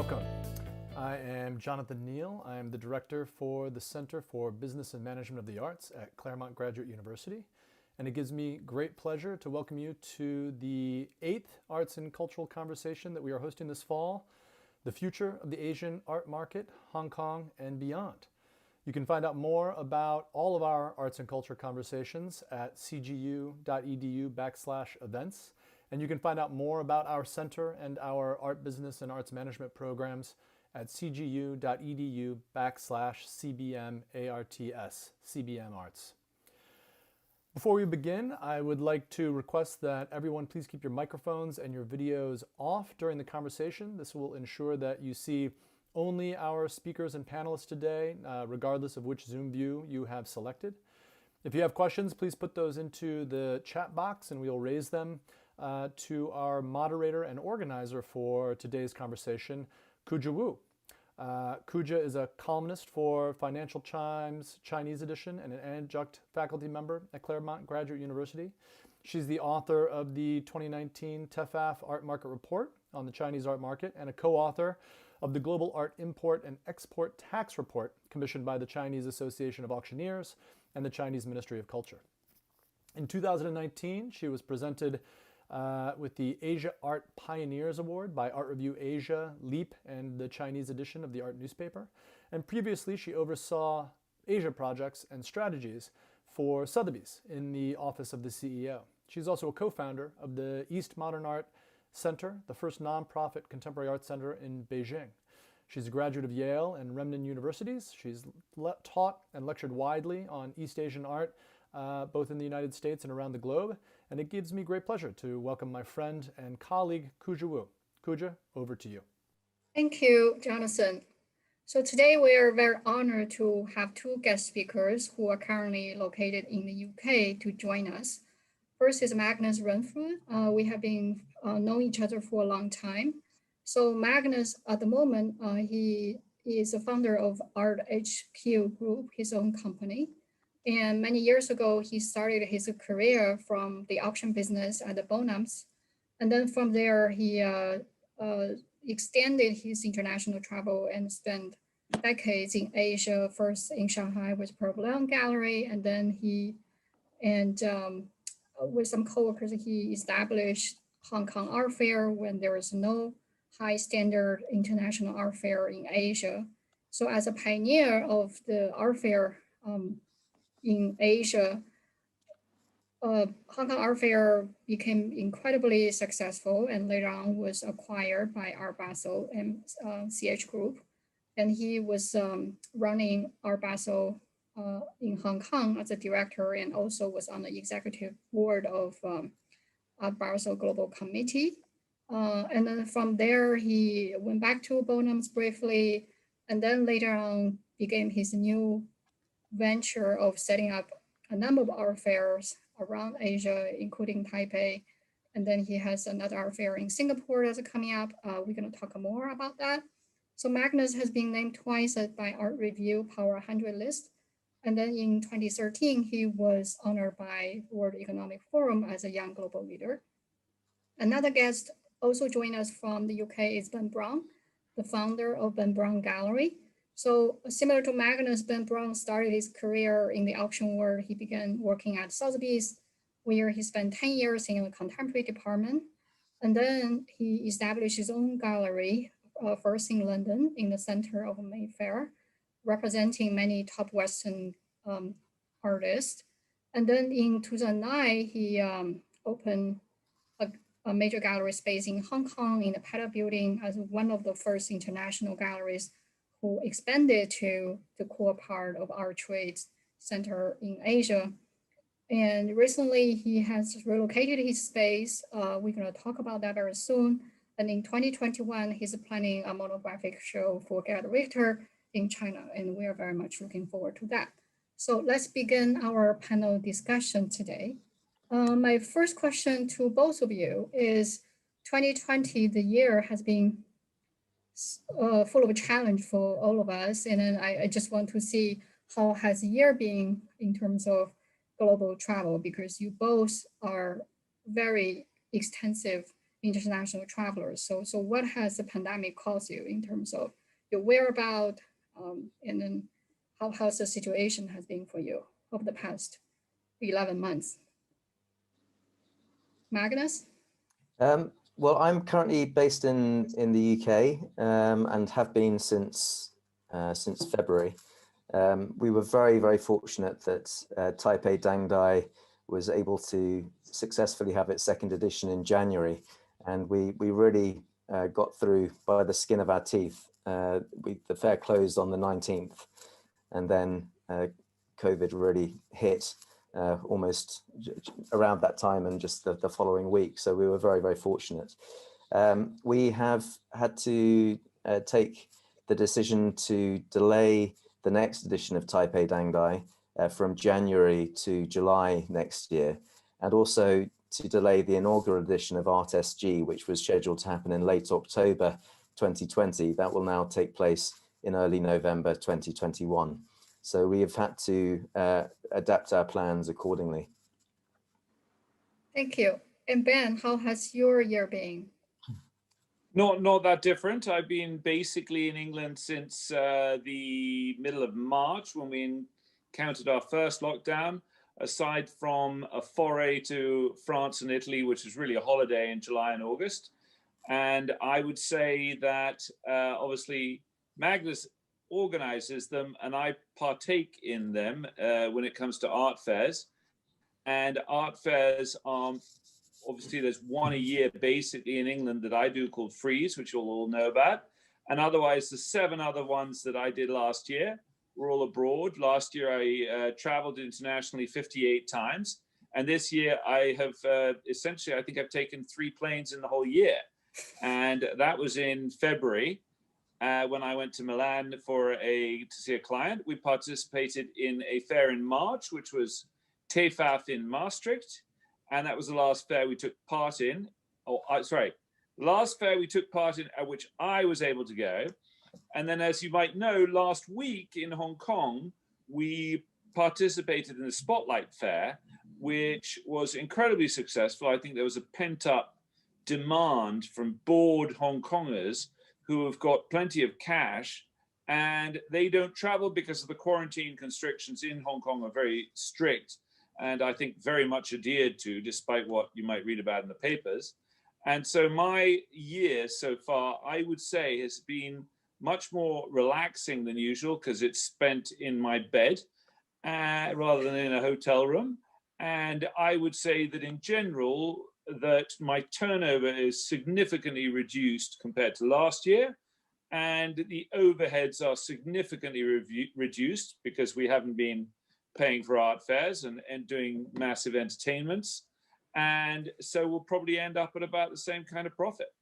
welcome. I am Jonathan Neal. I am the director for the Center for Business and Management of the Arts at Claremont Graduate University. And it gives me great pleasure to welcome you to the 8th Arts and Cultural Conversation that we are hosting this fall, The Future of the Asian Art Market, Hong Kong and Beyond. You can find out more about all of our arts and culture conversations at cgu.edu/events. And you can find out more about our center and our art business and arts management programs at cgu.edu/cbmarts, CBM Arts. Before we begin, I would like to request that everyone please keep your microphones and your videos off during the conversation. This will ensure that you see only our speakers and panelists today, regardless of which Zoom view you have selected. If you have questions, please put those into the chat box and we'll raise them to our moderator and organizer for today's conversation, Kuja Wu. Kuja is a columnist for Financial Times Chinese edition and an adjunct faculty member at Claremont Graduate University. She's the author of the 2019 TEFAF Art Market Report on the Chinese art market and a co-author of the Global Art Import and Export Tax Report commissioned by the Chinese Association of Auctioneers and the Chinese Ministry of Culture. In 2019, she was presented with the Asia Art Pioneers Award by Art Review Asia, LEAP, and the Chinese edition of the Art newspaper. And previously, she oversaw Asia projects and strategies for Sotheby's in the office of the CEO. She's also a co-founder of the East Modern Art Center, the first nonprofit contemporary art center in Beijing. She's a graduate of Yale and Renmin universities. She's taught and lectured widely on East Asian art, both in the United States and around the globe. And it gives me great pleasure to welcome my friend and colleague, Kuja Wu. Kuja, over to you. Thank you, Jonathan. So today we are very honored to have two guest speakers who are currently located in the UK to join us. First is Magnus Renfron. We have been knowing each other for a long time. So Magnus, at the moment, he is a founder of Art HQ Group, his own company. And many years ago, he started his career from the auction business at the Bonhams. And then from there, he extended his international travel and spent decades in Asia, first in Shanghai with Provolone Gallery. And then with some coworkers, he established Hong Kong Art Fair when there was no high standard international art fair in Asia. So as a pioneer of the art fair in Asia, Hong Kong Art Fair became incredibly successful and later on was acquired by Art Basel and CH Group. And he was running Art Basel in Hong Kong as a director and also was on the executive board of Art Basel Global Committee. And then from there, he went back to Bonhams briefly, and then later on began his new venture of setting up a number of art fairs around Asia, including Taipei. And then he has another art fair in Singapore that's coming up. We're going to talk more about that. So Magnus has been named twice by Art Review Power 100 list. And then in 2013, he was honored by World Economic Forum as a young global leader. Another guest also joined us from the UK is Ben Brown, the founder of Ben Brown Gallery. So similar to Magnus, Ben Brown started his career in the auction world. He began working at Sotheby's, where he spent 10 years in the contemporary department. And then he established his own gallery, first in London, in the center of Mayfair, representing many top Western artists. And then in 2009, he opened a major gallery space in Hong Kong in the Petta Building as one of the first international galleries who expanded to the core part of our trade center in Asia. And recently he has relocated his space. We're gonna talk about that very soon. And in 2021, he's planning a monographic show for Gerhard Richter in China, and we are very much looking forward to that. So let's begin our panel discussion today. My first question to both of you is 2020, the year has been full of a challenge for all of us. And then I just want to see how has the year been in terms of global travel, because you both are very extensive international travelers. So what has the pandemic caused you in terms of your whereabouts, and then how's the situation has been for you over the past 11 months? Magnus? Well, I'm currently based in the UK, and have been since February. We were very, very fortunate that Taipei Dangdai was able to successfully have its second edition in January, and we really got through by the skin of our teeth. The fair closed on the 19th, and then COVID really hit almost around that time and just the following week. So we were very, very fortunate. We have had to take the decision to delay the next edition of Taipei Dangdai from January to July next year, and also to delay the inaugural edition of Art SG, which was scheduled to happen in late October 2020. That will now take place in early November 2021. So we have had to adapt our plans accordingly. Thank you. And Ben, how has your year been? Not that different. I've been basically in England since the middle of March, when we encountered our first lockdown, aside from a foray to France and Italy, which was really a holiday in July and August. And I would say that obviously Magnus organizes them and I partake in them when it comes to art fairs. And art fairs are, obviously there's one a year basically in England that I do called Freeze, which you'll all know about. And otherwise the 7 other ones that I did last year were all abroad. Last year I traveled internationally 58 times. And this year I have essentially, I think I've taken 3 planes in the whole year. And that was in February when I went to Milan to see a client. We participated in a fair in March, which was TEFAF in Maastricht. And that was the last fair we took part in. Last fair we took part in at which I was able to go. And then, as you might know, last week in Hong Kong, we participated in the Spotlight Fair, which was incredibly successful. I think there was a pent-up demand from bored Hong Kongers who have got plenty of cash, and they don't travel because of the quarantine constrictions in Hong Kong are very strict, and I think very much adhered to, despite what you might read about in the papers. And so my year so far, I would say, has been much more relaxing than usual because it's spent in my bed rather than in a hotel room. And I would say that in general, that my turnover is significantly reduced compared to last year. And the overheads are significantly reduced because we haven't been paying for art fairs and doing massive entertainments. And so we'll probably end up at about the same kind of profit.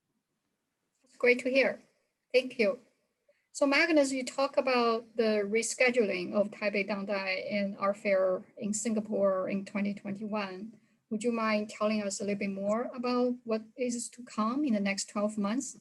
That's great to hear. Thank you. So Magnus, you talk about the rescheduling of Taipei Dangdai and art fair in Singapore in 2021. Would you mind telling us a little bit more about what is to come in the next 12 months?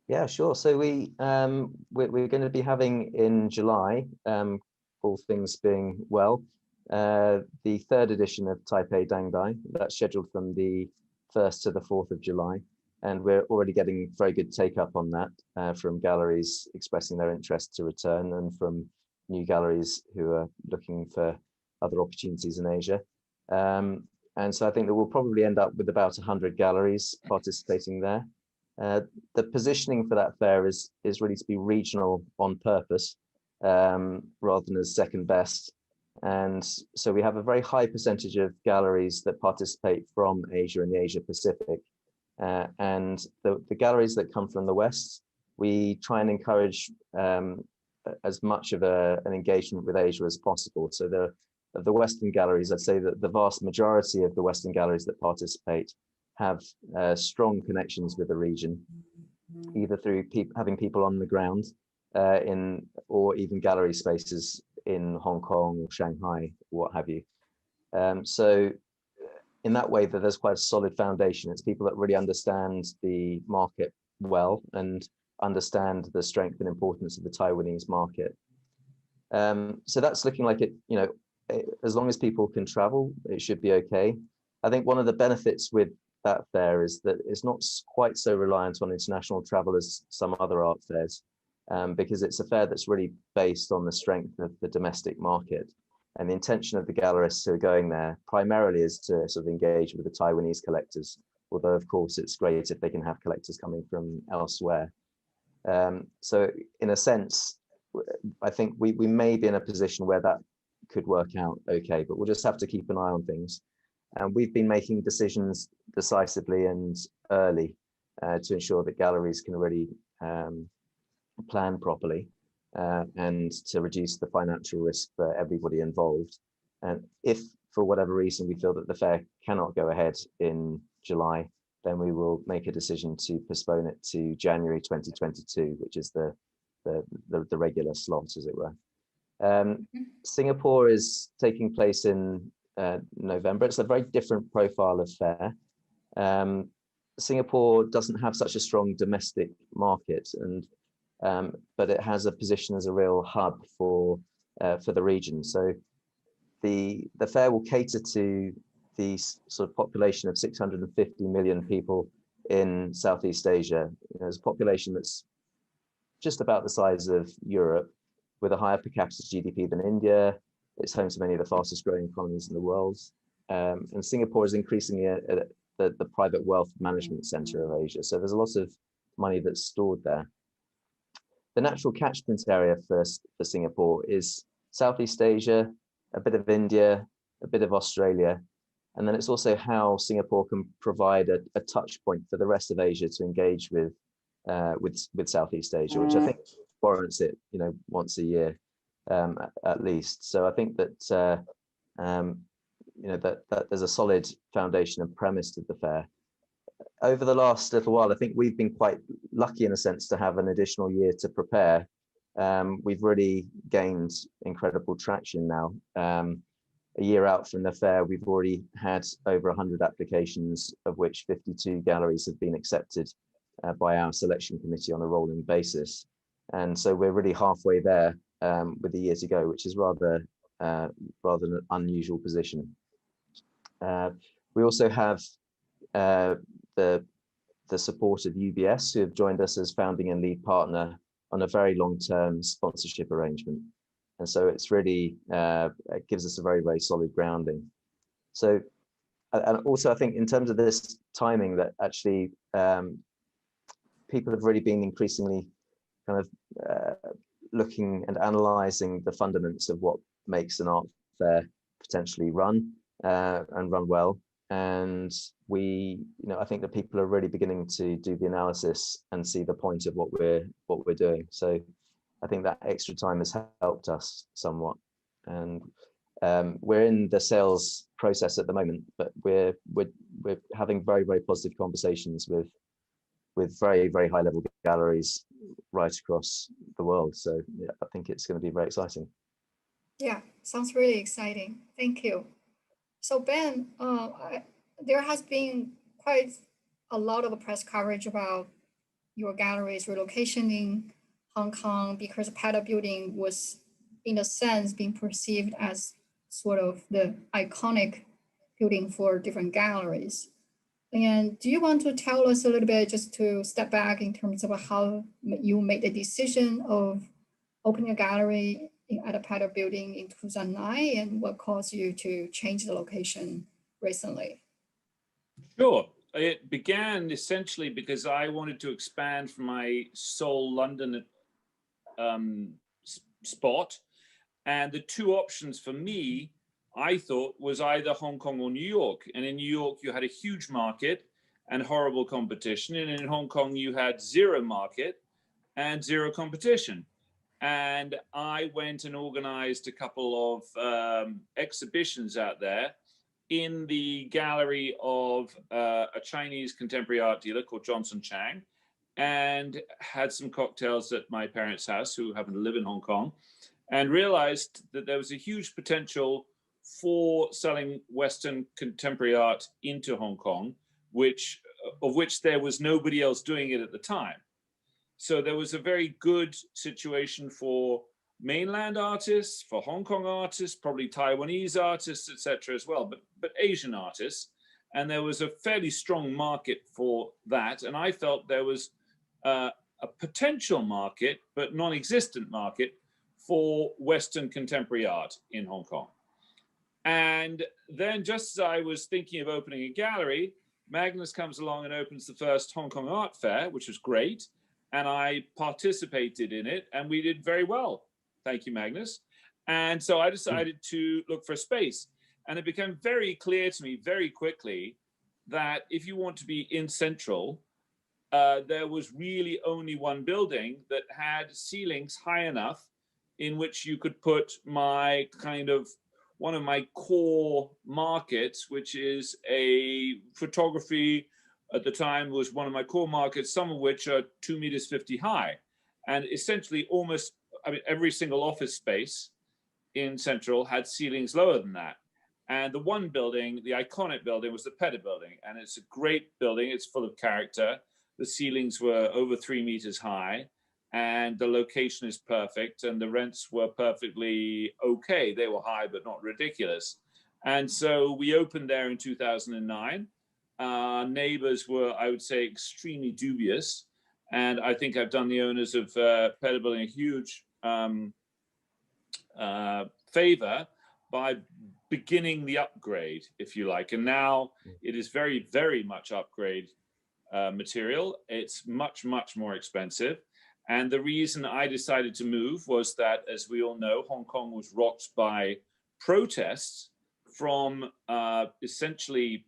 Yeah, sure. So we're going to be having in July, all things being well, the 3rd edition of Taipei Dangdai. That's scheduled from the 1st to the 4th of July. And we're already getting very good take up on that from galleries expressing their interest to return, and from new galleries who are looking for other opportunities in Asia. And so I think that we'll probably end up with about 100 galleries participating there. The positioning for that fair is really to be regional on purpose, rather than as second best. And so we have a very high percentage of galleries that participate from Asia and the Asia Pacific. And the galleries that come from the West, we try and encourage as much of an engagement with Asia as possible. So the Western galleries, I'd say that the vast majority of the Western galleries that participate have strong connections with the region, either through having people on the ground or even gallery spaces in Hong Kong or Shanghai, or what have you. So in that way, that there's quite a solid foundation. It's people that really understand the market well and understand the strength and importance of the Taiwanese market. So that's looking like it, as long as people can travel, it should be okay. I think one of the benefits with that fair is that it's not quite so reliant on international travel as some other art fairs, because it's a fair that's really based on the strength of the domestic market. And the intention of the gallerists who are going there primarily is to sort of engage with the Taiwanese collectors, although of course it's great if they can have collectors coming from elsewhere. So in a sense, I think we may be in a position where that could work out okay, but we'll just have to keep an eye on things. And we've been making decisions decisively and early to ensure that galleries can really plan properly and to reduce the financial risk for everybody involved. And if for whatever reason we feel that the fair cannot go ahead in July, then we will make a decision to postpone it to January 2022, which is the regular slot, as it were. Singapore is taking place in November. It's a very different profile of fair. Singapore doesn't have such a strong domestic market, and but it has a position as a real hub for the region. So the fair will cater to the sort of population of 650 million people in Southeast Asia. There's a population that's just about the size of Europe, with a higher per capita GDP than India. It's home to many of the fastest growing economies in the world. And Singapore is increasingly the private wealth management center of Asia. So there's a lot of money that's stored there. The natural catchment area for Singapore is Southeast Asia, a bit of India, a bit of Australia. And then it's also how Singapore can provide a touch point for the rest of Asia to engage with Southeast Asia, which I think warrants it, once a year at least. So I think that that there's a solid foundation and premise to the fair. Over the last little while, I think we've been quite lucky in a sense to have an additional year to prepare. We've really gained incredible traction now. A year out from the fair, we've already had over 100 applications, of which 52 galleries have been accepted by our selection committee on a rolling basis. And so we're really halfway there with the year to go, which is rather an unusual position. We also have the support of UBS, who have joined us as founding and lead partner on a very long-term sponsorship arrangement. And so it's really, it gives us a very, very solid grounding. So, and also I think in terms of this timing, that actually people have really been increasingly kind of looking and analysing the fundamentals of what makes an art fair potentially run and run well. And I think that people are really beginning to do the analysis and see the point of what we're doing. So I think that extra time has helped us somewhat. And we're in the sales process at the moment, but we're having very, very positive conversations with very, very high level galleries right across the world. So yeah, I think it's going to be very exciting. Yeah, sounds really exciting. Thank you. So Ben, there has been quite a lot of press coverage about your gallery's relocation in Hong Kong, because Paddle Building was, in a sense, being perceived as sort of the iconic building for different galleries. And do you want to tell us a little bit, just to step back in terms of how you made the decision of opening a gallery at a Paddle Building in 2009, and what caused you to change the location recently? Sure. It began essentially because I wanted to expand from my sole London spot. And the two options for me, I thought, was either Hong Kong or New York. And in New York, you had a huge market and horrible competition. And in Hong Kong, you had zero market and zero competition. And I went and organized a couple of exhibitions out there in the gallery of a Chinese contemporary art dealer called Johnson Chang, and had some cocktails at my parents' house, who happen to live in Hong Kong, and realized that there was a huge potential for selling Western contemporary art into Hong Kong, of which there was nobody else doing it at the time. So there was a very good situation for mainland artists, for Hong Kong artists, probably Taiwanese artists, etc. as well, but Asian artists. and there was a fairly strong market for that. And I felt there was a potential market, but non-existent market for Western contemporary art in Hong Kong. And then just as I was thinking of opening a gallery, Magnus comes along and opens the first Hong Kong Art Fair, which was great. And I participated in it, and we did very well. Thank you, Magnus. And so I decided to look for a space. And it became very clear to me very quickly that if you want to be in Central, there was really only one building that had ceilings high enough in which you could put my kind of one of my core markets, which is a photography at the time was one of my core markets, some of which are 2.50 meters high. And essentially almost, I mean, every single office space in Central had ceilings lower than that. And the one building, the iconic building, was the Petta building. And it's a great building. It's full of character. The ceilings were over 3 meters high, and the location is perfect, and the rents were perfectly okay. They were high, but not ridiculous. And so we opened there in 2009. Neighbors were, I would say, extremely dubious. And I think I've done the owners of Petta building a huge favor by beginning the upgrade, if you like. And now it is very, very much upgrade material. It's much, much more expensive. And the reason I decided to move was that, as we all know, Hong Kong was rocked by protests from essentially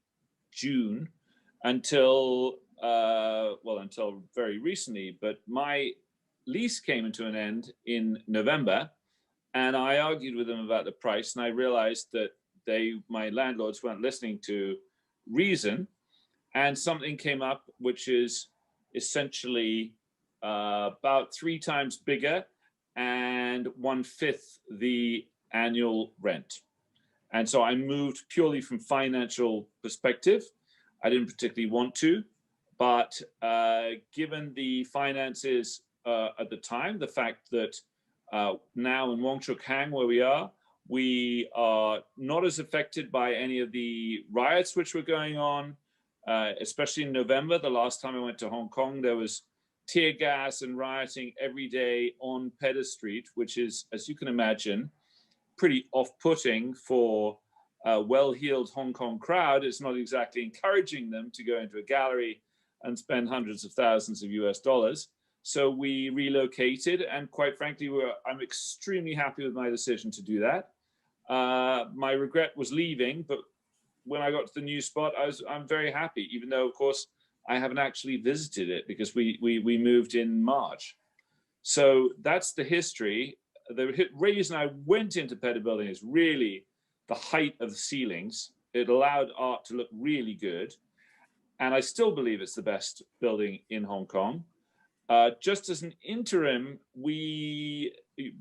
June until, until very recently. But my lease came into an end in November, and I argued with them about the price, and I realized that my landlords weren't listening to reason, and something came up which is essentially about 3 times bigger and 1/5 the annual rent. And so I moved purely from financial perspective. I didn't particularly want to, but given the finances at the time, the fact that now in Wong Chuk Hang, where we are not as affected by any of the riots which were going on, especially in November. The last time I went to Hong Kong, there was tear gas and rioting every day on Petta Street, which is, as you can imagine, pretty off-putting for a well-heeled Hong Kong crowd. It's not exactly encouraging them to go into a gallery and spend hundreds of thousands of US dollars. So we relocated, and quite frankly, I'm extremely happy with my decision to do that. My regret was leaving, but when I got to the new spot, I'm very happy, even though, of course, I haven't actually visited it because we moved in March. So that's the history. The reason I went into Petta building is really the height of the ceilings. It allowed art to look really good. And I still believe it's the best building in Hong Kong. Just as an interim,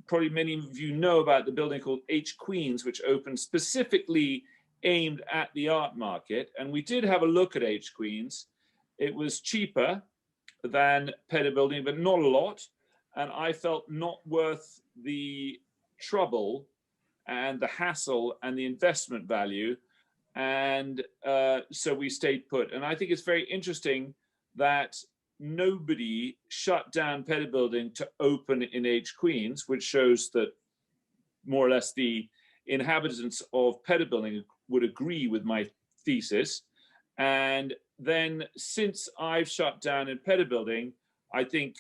probably many of you know about the building called H Queens, which opened specifically aimed at the art market. And we did have a look at H Queens. It was cheaper than Petta building, but not a lot. And I felt not worth the trouble and the hassle and the investment value. And so we stayed put. And I think it's very interesting that nobody shut down Petta building to open in H Queens, which shows that more or less the inhabitants of Petta building would agree with my thesis. And then since I've shut down in Petta building, I think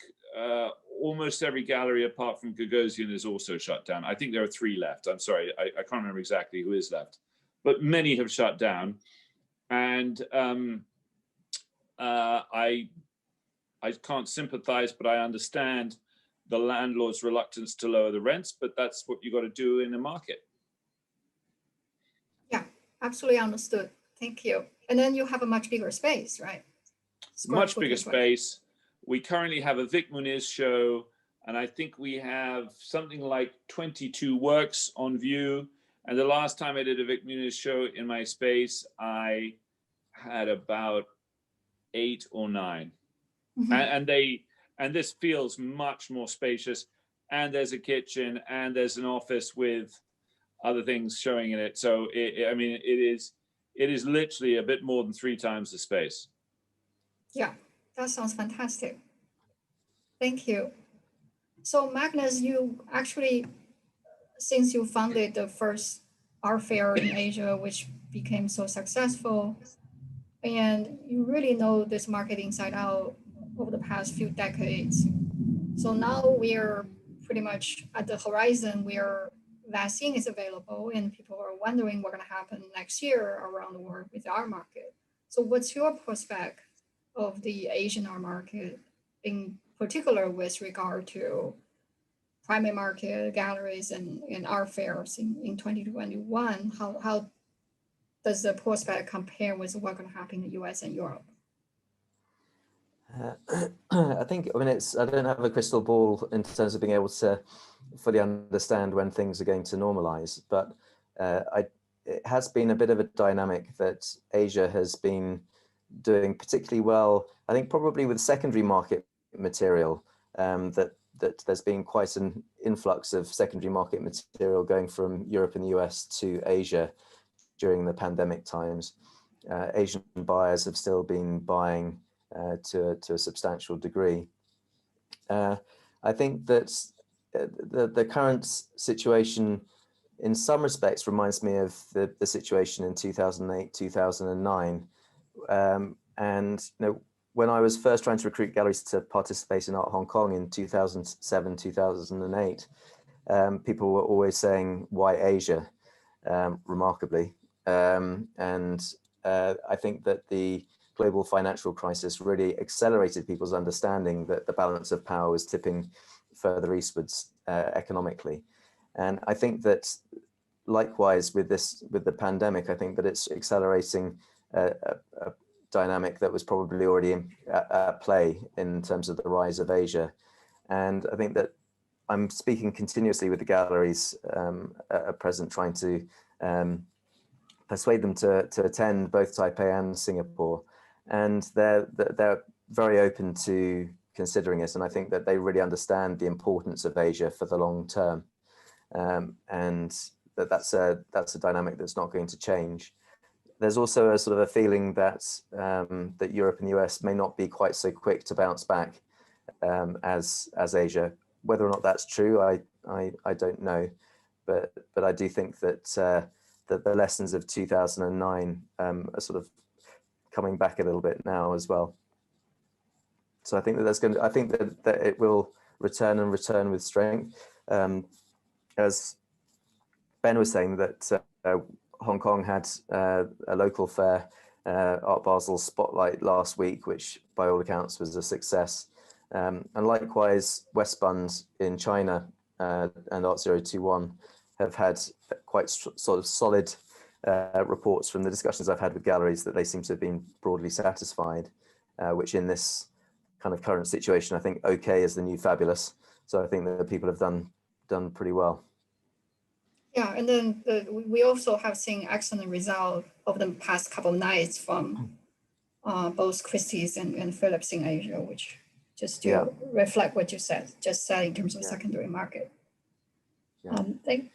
almost every gallery apart from Gagosian is also shut down. I think there are 3 left. I'm sorry, I can't remember exactly who is left, but many have shut down. And I can't sympathize, but I understand the landlord's reluctance to lower the rents, but that's what you got to do in the market. Yeah, absolutely understood. Thank you. And then you have a much bigger space, right? Much bigger space. We currently have a Vic Muniz show, and I think we have something like 22 works on view. And the last time I did a Vic Muniz show in my space, I had about 8 or 9. Mm-hmm. And this feels much more spacious. And there's a kitchen, and there's an office with other things showing in it. So it it is literally a bit more than 3 times the space. Yeah, that sounds fantastic. Thank you. So Magnus, you actually, since you founded the first art fair in Asia, which became so successful, and you really know this market inside out over the past few decades. So now we're pretty much at the horizon where vaccine is available and people are wondering what's going to happen next year around the world with our market. So what's your prospect of the Asian art market, in particular with regard to private market, galleries, and art fairs in 2021? How does the prospect compare with what's going to happen in the US and Europe? I think, I mean, I don't have a crystal ball in terms of being able to fully understand when things are going to normalize, but it has been a bit of a dynamic that Asia has been doing particularly well, I think probably with secondary market material, that there's been quite an influx of secondary market material going from Europe and the US to Asia during the pandemic times. Asian buyers have still been buying to a substantial degree. I think that the current situation in some respects reminds me of the situation in 2008, 2009. And when I was first trying to recruit galleries to participate in Art Hong Kong in 2007, 2008, people were always saying, why Asia, remarkably. And I think that the global financial crisis really accelerated people's understanding that the balance of power was tipping further eastwards economically. And I think that likewise with the pandemic, I think that it's accelerating a dynamic that was probably already at play in terms of the rise of Asia. And I think that I'm speaking continuously with the galleries at present, trying to persuade them to attend both Taipei and Singapore. And they're very open to considering it. And I think that they really understand the importance of Asia for the long term. And that's a dynamic that's not going to change. There's also a sort of a feeling that that Europe and the US may not be quite so quick to bounce back as Asia. Whether or not that's true, I don't know, but I do think that that the lessons of 2009 are sort of coming back a little bit now as well. So I think that I think that it will return and return with strength. As Ben was saying, that Hong Kong had a local fair, Art Basel Spotlight, last week, which by all accounts was a success. And likewise, Westbund in China and Art 021 have had quite sort of solid reports from the discussions I've had with galleries that they seem to have been broadly satisfied, which in this kind of current situation, I think okay is the new fabulous. So I think that the people have done pretty well. Yeah, and then we also have seen excellent results over the past couple of nights from both Christie's and Phillips in Asia, which just to reflect what you just said in terms of secondary market. Yeah.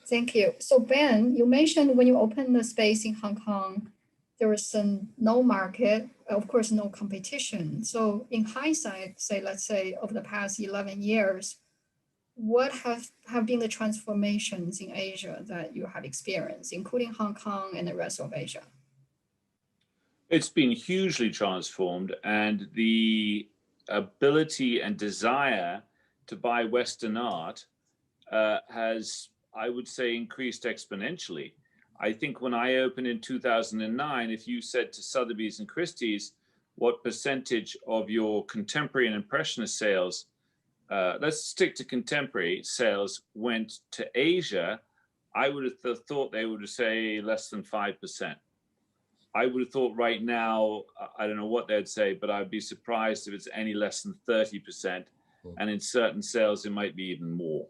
Thank you. So Ben, you mentioned when you opened the space in Hong Kong, there was no market, of course, no competition. So in hindsight, let's say over the past 11 years, what have been the transformations in Asia that you have experienced, including Hong Kong and the rest of Asia? It's been hugely transformed, and the ability and desire to buy Western art has, I would say, increased exponentially. I think when I opened in 2009, if you said to Sotheby's and Christie's, what percentage of your contemporary and impressionist sales, let's stick to contemporary sales, went to Asia, I would have thought they would say less than 5%. I would have thought right now, I don't know what they'd say, but I'd be surprised if it's any less than 30%. And in certain sales, it might be even more.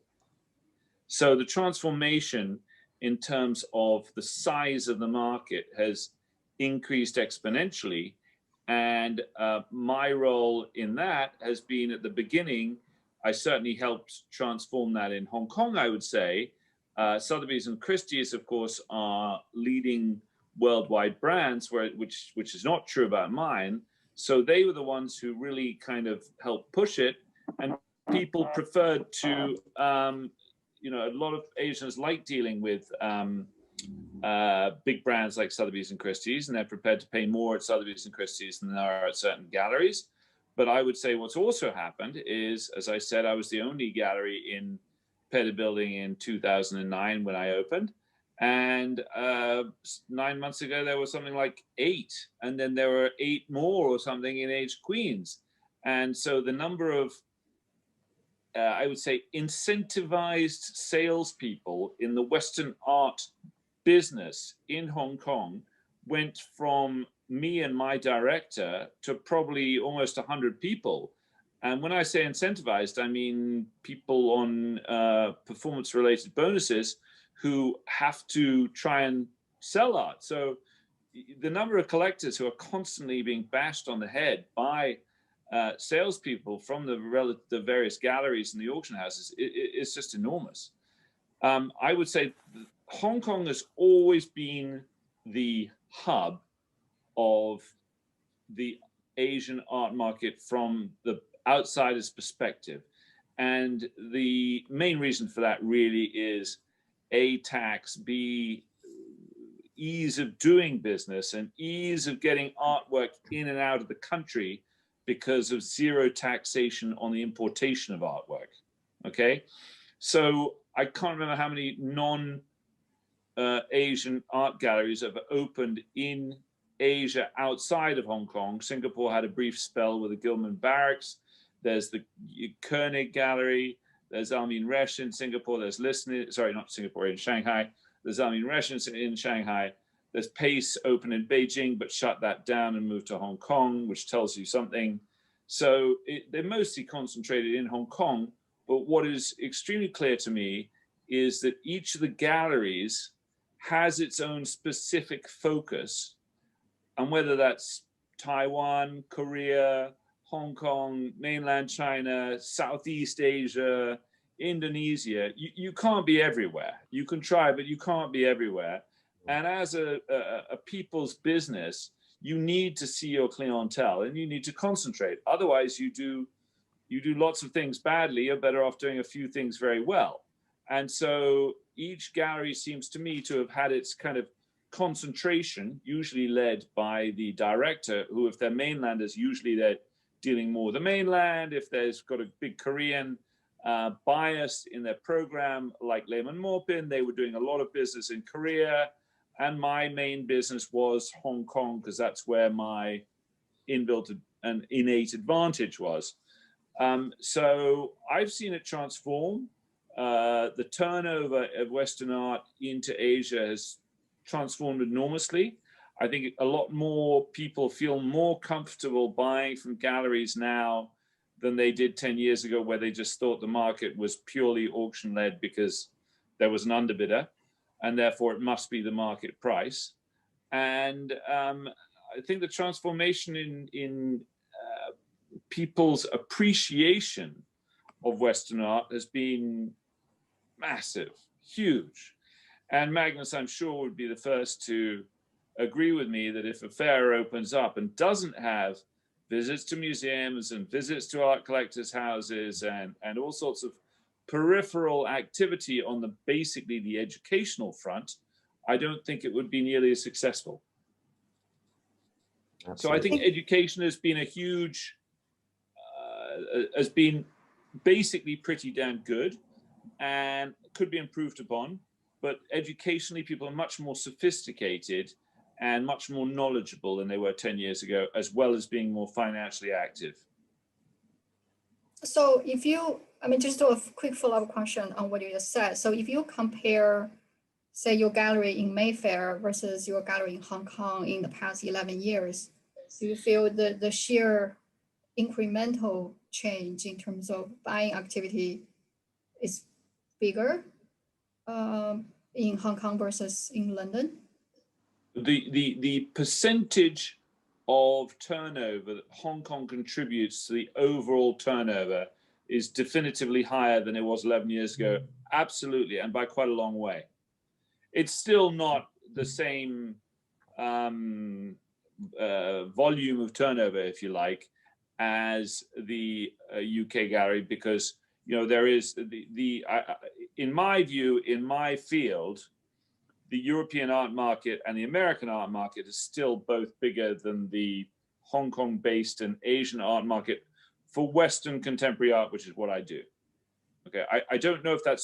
So the transformation in terms of the size of the market has increased exponentially. And my role in that has been at the beginning, I certainly helped transform that in Hong Kong, I would say. Sotheby's and Christie's, of course, are leading worldwide brands, which is not true about mine. So they were the ones who really kind of helped push it, and people preferred to, you know, a lot of Asians like dealing with big brands like Sotheby's and Christie's, and they're prepared to pay more at Sotheby's and Christie's than there are at certain galleries. But I would say what's also happened is, as I said, I was the only gallery in Pedder Building in 2009 when I opened. And 9 months ago, there was something like 8. And then there were 8 more or something in Age Queens. And so the number of, I would say, incentivized salespeople in the Western art business in Hong Kong went from me and my director to probably almost 100 people. And when I say incentivized, I mean people on performance-related bonuses who have to try and sell art. So the number of collectors who are constantly being bashed on the head by salespeople from the various galleries and the auction houses is just enormous. I would say Hong Kong has always been the hub of the Asian art market from the outsider's perspective. And the main reason for that really is A, tax, B, ease of doing business, and ease of getting artwork in and out of the country because of zero taxation on the importation of artwork. Okay, so I can't remember how many non-Asian art galleries have opened in Asia outside of Hong Kong. Singapore had a brief spell with the Gilman Barracks. There's the Koenig Gallery. There's Almin Resch in Singapore. There's in Shanghai. There's Almin Resch in Shanghai. There's Pace open in Beijing, but shut that down and moved to Hong Kong, which tells you something. So they're mostly concentrated in Hong Kong. But what is extremely clear to me is that each of the galleries has its own specific focus. And whether that's Taiwan, Korea, Hong Kong, mainland China, Southeast Asia, Indonesia, you can't be everywhere. You can try, but you can't be everywhere. And as a people's business, you need to see your clientele and you need to concentrate. Otherwise, you do lots of things badly. You're better off doing a few things very well. And so each gallery seems to me to have had its kind of concentration, usually led by the director, who, if they're mainlanders, usually they're dealing more with the mainland. If there's got a big Korean bias in their program, like Lehman Morpin, they were doing a lot of business in Korea. And my main business was Hong Kong, because that's where my inbuilt and innate advantage was. So I've seen it transform. The turnover of Western art into Asia has transformed enormously. I think a lot more people feel more comfortable buying from galleries now than they did 10 years ago, where they just thought the market was purely auction-led because there was an underbidder, and therefore it must be the market price. And I think the transformation in people's appreciation of Western art has been massive, huge. And Magnus, I'm sure, would be the first to agree with me that if a fair opens up and doesn't have visits to museums and visits to art collectors' houses and all sorts of peripheral activity on basically the educational front, I don't think it would be nearly as successful. Absolutely. So I think education has been a huge, has been basically pretty damn good and could be improved upon. But educationally, people are much more sophisticated and much more knowledgeable than they were 10 years ago, as well as being more financially active. So if you, just do a quick follow-up question on what you just said. So if you compare, say, your gallery in Mayfair versus your gallery in Hong Kong in the past 11 years, do you feel the sheer incremental change in terms of buying activity is bigger in Hong Kong versus in London? The percentage of turnover that Hong Kong contributes to the overall turnover is definitively higher than it was 11 years ago. Absolutely, and by quite a long way. It's still not the same volume of turnover, if you like, as the UK gallery, because there is in my view, in my field, the European art market and the American art market is still both bigger than the Hong Kong-based and Asian art market for Western contemporary art, which is what I do. Okay, I don't know if that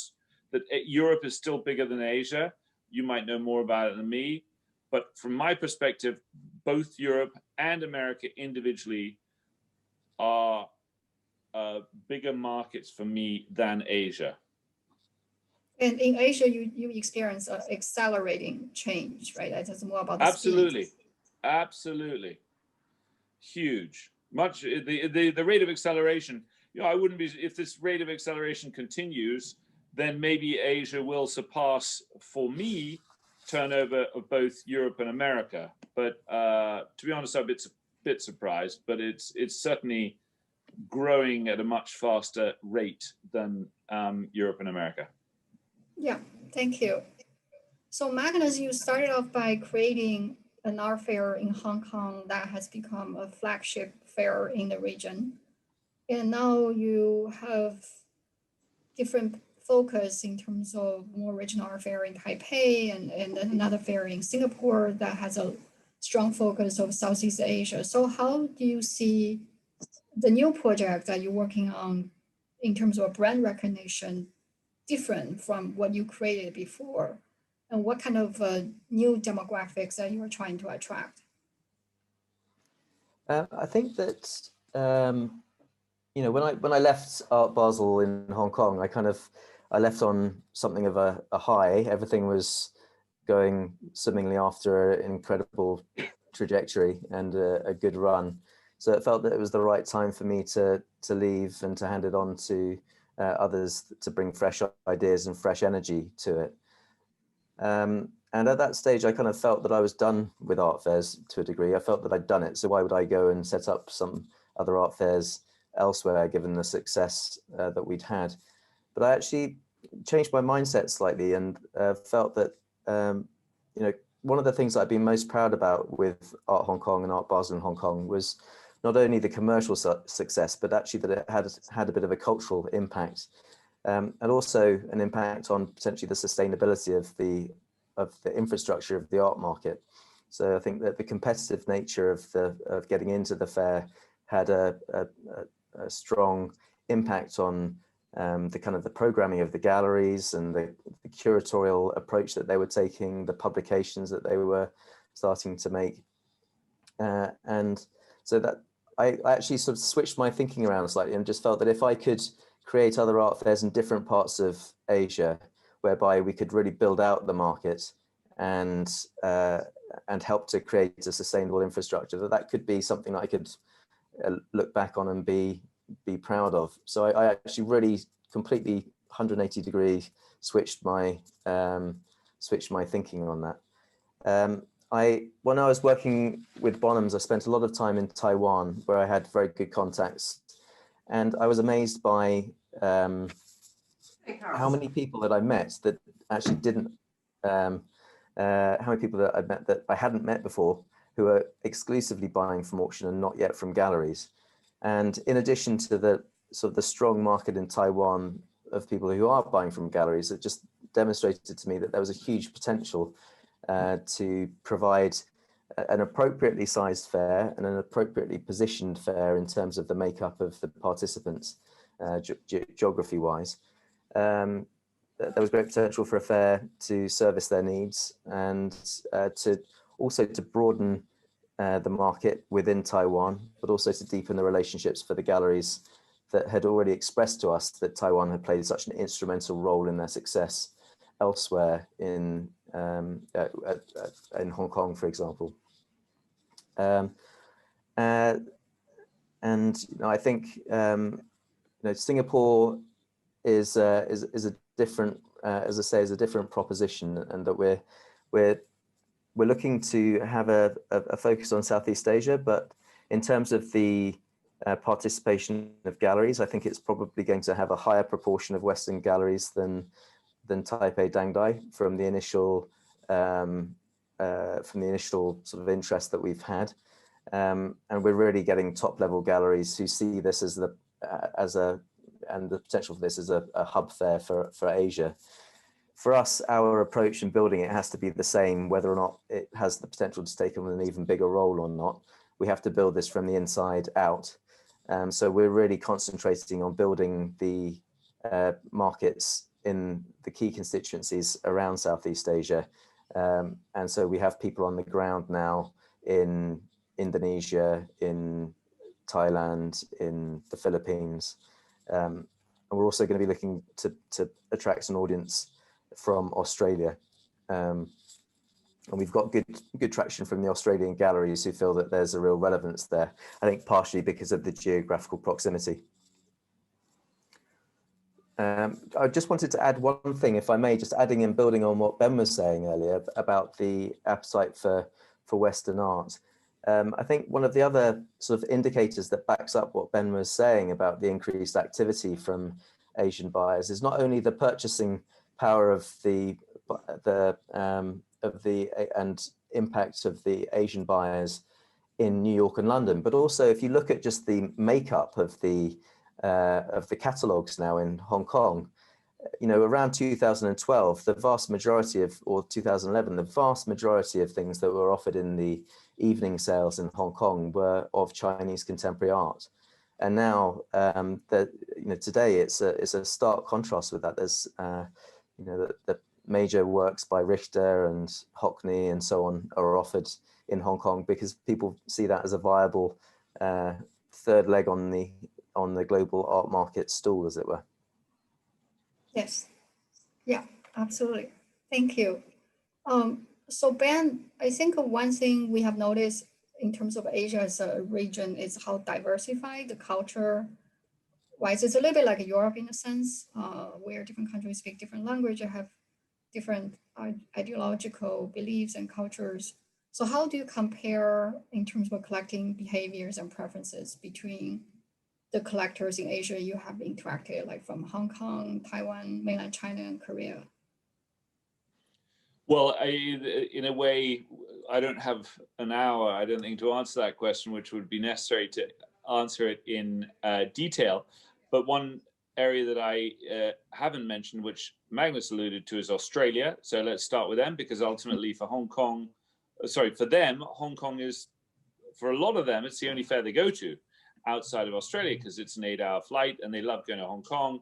Europe is still bigger than Asia. You might know more about it than me, but from my perspective, both Europe and America individually are bigger markets for me than Asia. And in Asia, you experience accelerating change, right? That's more about the Absolutely, speed. absolutely, huge. Much the rate of acceleration. I wouldn't be, if this rate of acceleration continues, then maybe Asia will surpass, for me, turnover of both Europe and America. But to be honest, I'm a bit surprised. But it's certainly growing at a much faster rate than Europe and America. Yeah, thank you. So Magnus, you started off by creating an art fair in Hong Kong that has become a flagship fair in the region. And now you have different focus in terms of more regional art fair in Taipei and then another fair in Singapore that has a strong focus of Southeast Asia. So how do you see the new project that you're working on in terms of brand recognition different from what you created before? And what kind of new demographics that you're trying to attract? I think that when I left Art Basel in Hong Kong, I left on something of a high. Everything was going swimmingly after an incredible trajectory and a good run. So it felt that it was the right time for me to leave and to hand it on to others to bring fresh ideas and fresh energy to it. And at that stage, I kind of felt that I was done with art fairs to a degree. I felt that I'd done it. So why would I go and set up some other art fairs elsewhere, given the success that we'd had? But I actually changed my mindset slightly and felt that, one of the things that I've been most proud about with Art Hong Kong and Art Basel in Hong Kong was not only the commercial success, but actually that it had a bit of a cultural impact. And also an impact on potentially the sustainability of the infrastructure of the art market. So I think that the competitive nature of getting into the fair had a strong impact on the kind of the programming of the galleries and the curatorial approach that they were taking, the publications that they were starting to make. And so that I actually sort of switched my thinking around slightly and just felt that if I could create other art fairs in different parts of Asia, whereby we could really build out the market and help to create a sustainable infrastructure, that could be something that I could look back on and be proud of. So I actually really completely 180-degree switched my thinking on that. When I was working with Bonhams, I spent a lot of time in Taiwan, where I had very good contacts, and I was amazed by how many people that I met that actually didn't, how many people that I met that I hadn't met before, who are exclusively buying from auction and not yet from galleries. And in addition to the sort of the strong market in Taiwan of people who are buying from galleries, it just demonstrated to me that there was a huge potential to provide an appropriately sized fair and an appropriately positioned fair in terms of the makeup of the participants, geography-wise. There was great potential for a fair to service their needs and to broaden the market within Taiwan, but also to deepen the relationships for the galleries that had already expressed to us that Taiwan had played such an instrumental role in their success elsewhere in Hong Kong, for example. And I think Singapore is a different, as I say, is a different proposition, and that we're looking to have a focus on Southeast Asia, but in terms of the participation of galleries, I think it's probably going to have a higher proportion of Western galleries than Taipei Dangdai from the initial from the initial sort of interest that we've had. And we're really getting top level galleries who see this as and the potential for this as a hub fair for Asia. For us, our approach in building it has to be the same, whether or not it has the potential to take on an even bigger role or not. We have to build this from the inside out. So we're really concentrating on building the markets in the key constituencies around Southeast Asia. And so we have people on the ground now in Indonesia, in Thailand, in the Philippines. And we're also going to be looking to attract an audience from Australia. And we've got good traction from the Australian galleries who feel that there's a real relevance there, I think partially because of the geographical proximity. I just wanted to add one thing, if I may, just adding and building on what Ben was saying earlier about the appetite for Western art. I think one of the other sort of indicators that backs up what Ben was saying about the increased activity from Asian buyers is not only the purchasing power of the and impact of the Asian buyers in New York and London, but also if you look at just the makeup of the catalogs now in Hong Kong, you know, around 2012, the vast majority of, or 2011, the vast majority of things that were offered in the evening sales in Hong Kong were of Chinese contemporary art. And now, today it's a stark contrast with that. There's, the major works by Richter and Hockney and so on are offered in Hong Kong because people see that as a viable third leg on the global art market stool, as it were. Yes, yeah, absolutely. Thank you. So Ben, I think one thing we have noticed in terms of Asia as a region is how diversified the culture wise. It's a little bit like Europe in a sense, where different countries speak different language and have different ideological beliefs and cultures. So how do you compare in terms of collecting behaviors and preferences between the collectors in Asia you have interacted, like from Hong Kong, Taiwan, mainland China, and Korea? Well, in a way, I don't have an hour, I don't think, to answer that question, which would be necessary to answer it in detail. But one area that I haven't mentioned, which Magnus alluded to, is Australia. So let's start with them, because ultimately for Hong Kong, for them, Hong Kong is, for a lot of them, it's the only fair they go to outside of Australia, because it's an 8-hour flight and they love going to Hong Kong.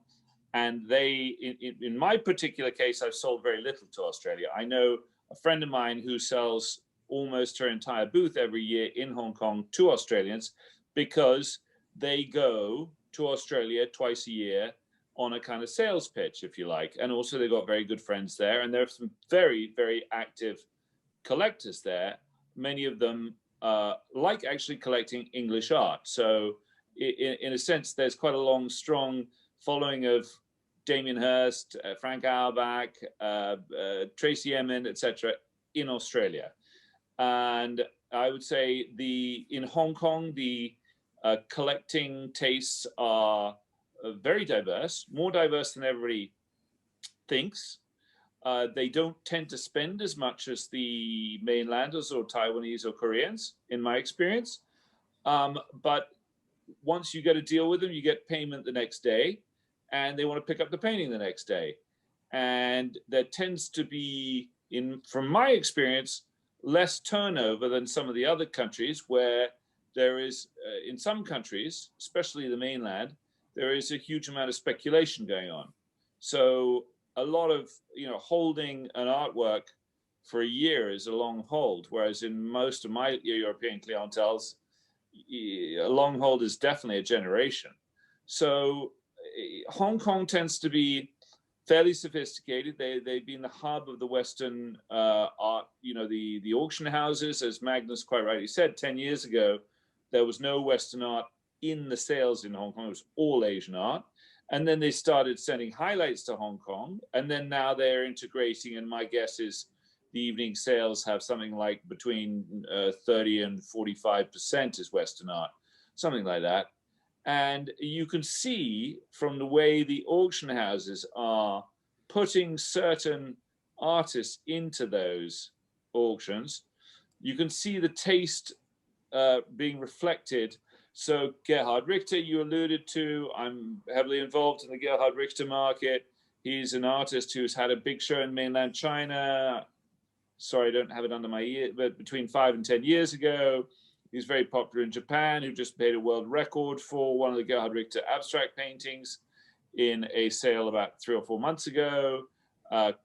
And they, in my particular case, I've sold very little to Australia. I know a friend of mine who sells almost her entire booth every year in Hong Kong to Australians, because they go to Australia twice a year on a kind of sales pitch, if you like. And also they've got very good friends there. And there are some very, very active collectors there. Many of them like actually collecting English art. So in a sense, there's quite a long, strong following of Damien Hirst, Frank Auerbach, Tracy Emin, etc. in Australia. And I would say in Hong Kong, the collecting tastes are very diverse, more diverse than everybody thinks. They don't tend to spend as much as the mainlanders or Taiwanese or Koreans, in my experience. But once you get a deal with them, you get payment the next day, and they want to pick up the painting the next day. And there tends to be, from my experience, less turnover than some of the other countries, where there is, in some countries, especially the mainland, there is a huge amount of speculation going on. So a lot of, holding an artwork for a year is a long hold, whereas in most of my European clienteles, a long hold is definitely a generation. So Hong Kong tends to be fairly sophisticated. They've been the hub of the Western art, the auction houses, as Magnus quite rightly said. 10 years ago, there was no Western art in the sales in Hong Kong. It was all Asian art. And then they started sending highlights to Hong Kong. And then now they're integrating, and my guess is the evening sales have something like between 30 and 45% is Western art, something like that. And you can see from the way the auction houses are putting certain artists into those auctions, you can see the taste being reflected. So Gerhard Richter, you alluded to, I'm heavily involved in the Gerhard Richter market. He's an artist who's had a big show in mainland China. Sorry, I don't have it under my ear, but between 5 and 10 years ago. He's very popular in Japan, who just made a world record for one of the Gerhard Richter abstract paintings in a sale about 3 or 4 months ago.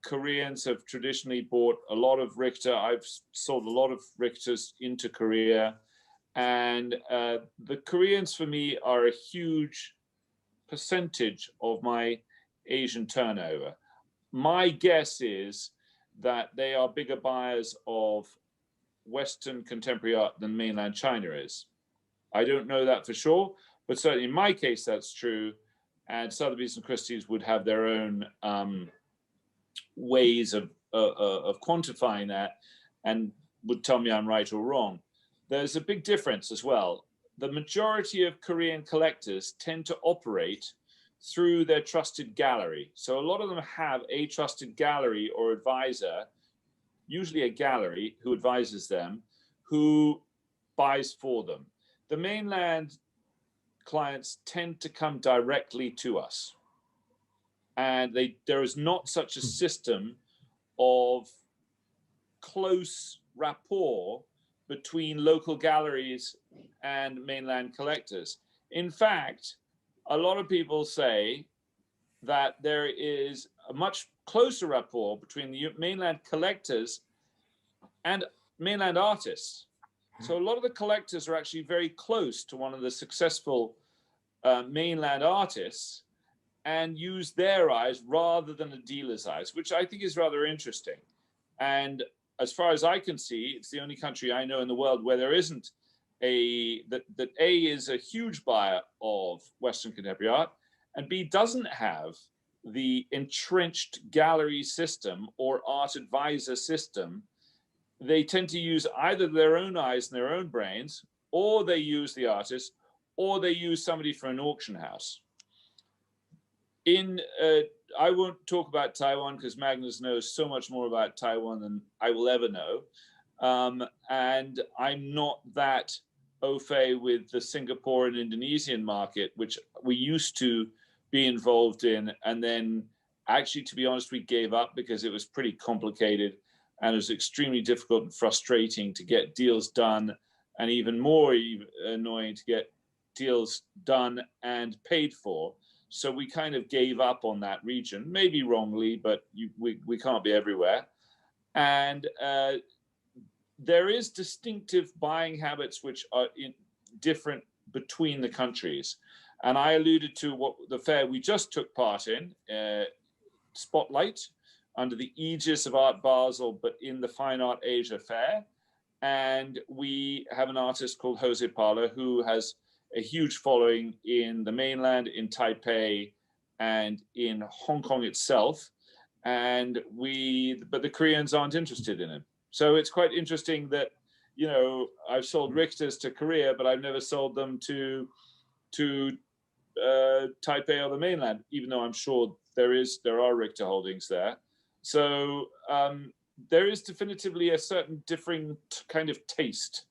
Koreans have traditionally bought a lot of Richter. I've sold a lot of Richters into Korea. And the Koreans, for me, are a huge percentage of my Asian turnover. My guess is that they are bigger buyers of Western contemporary art than mainland China is. I don't know that for sure, but certainly in my case, that's true. And Sotheby's and Christie's would have their own ways of quantifying that and would tell me I'm right or wrong. There's a big difference as well. The majority of Korean collectors tend to operate through their trusted gallery. So a lot of them have a trusted gallery or advisor, usually a gallery who advises them, who buys for them. The mainland clients tend to come directly to us. And there is not such a system of close rapport between local galleries and mainland collectors. In fact, a lot of people say that there is a much closer rapport between the mainland collectors and mainland artists. So a lot of the collectors are actually very close to one of the successful mainland artists and use their eyes rather than a dealer's eyes, which I think is rather interesting. And as far as I can see, it's the only country I know in the world where there isn't that A is a huge buyer of Western contemporary art, and B doesn't have the entrenched gallery system or art advisor system. They tend to use either their own eyes and their own brains, or they use the artist, or they use somebody from an auction house. I won't talk about Taiwan because Magnus knows so much more about Taiwan than I will ever know. And I'm not that au fait with the Singapore and Indonesian market, which we used to be involved in. And then actually, to be honest, we gave up because it was pretty complicated and it was extremely difficult and frustrating to get deals done, and even more annoying to get deals done and paid for. So we kind of gave up on that region, maybe wrongly, but we can't be everywhere. And there is distinctive buying habits which are different between the countries. And I alluded to what the fair we just took part in, Spotlight, under the aegis of Art Basel, but in the Fine Art Asia Fair. And we have an artist called Jose Parla who has a huge following in the mainland, in Taipei, and in Hong Kong itself. But the Koreans aren't interested in him. So it's quite interesting that, you know, I've sold Richters to Korea, but I've never sold them to Taipei or the mainland, even though I'm sure there are Richter holdings there. So there is definitively a certain differing kind of taste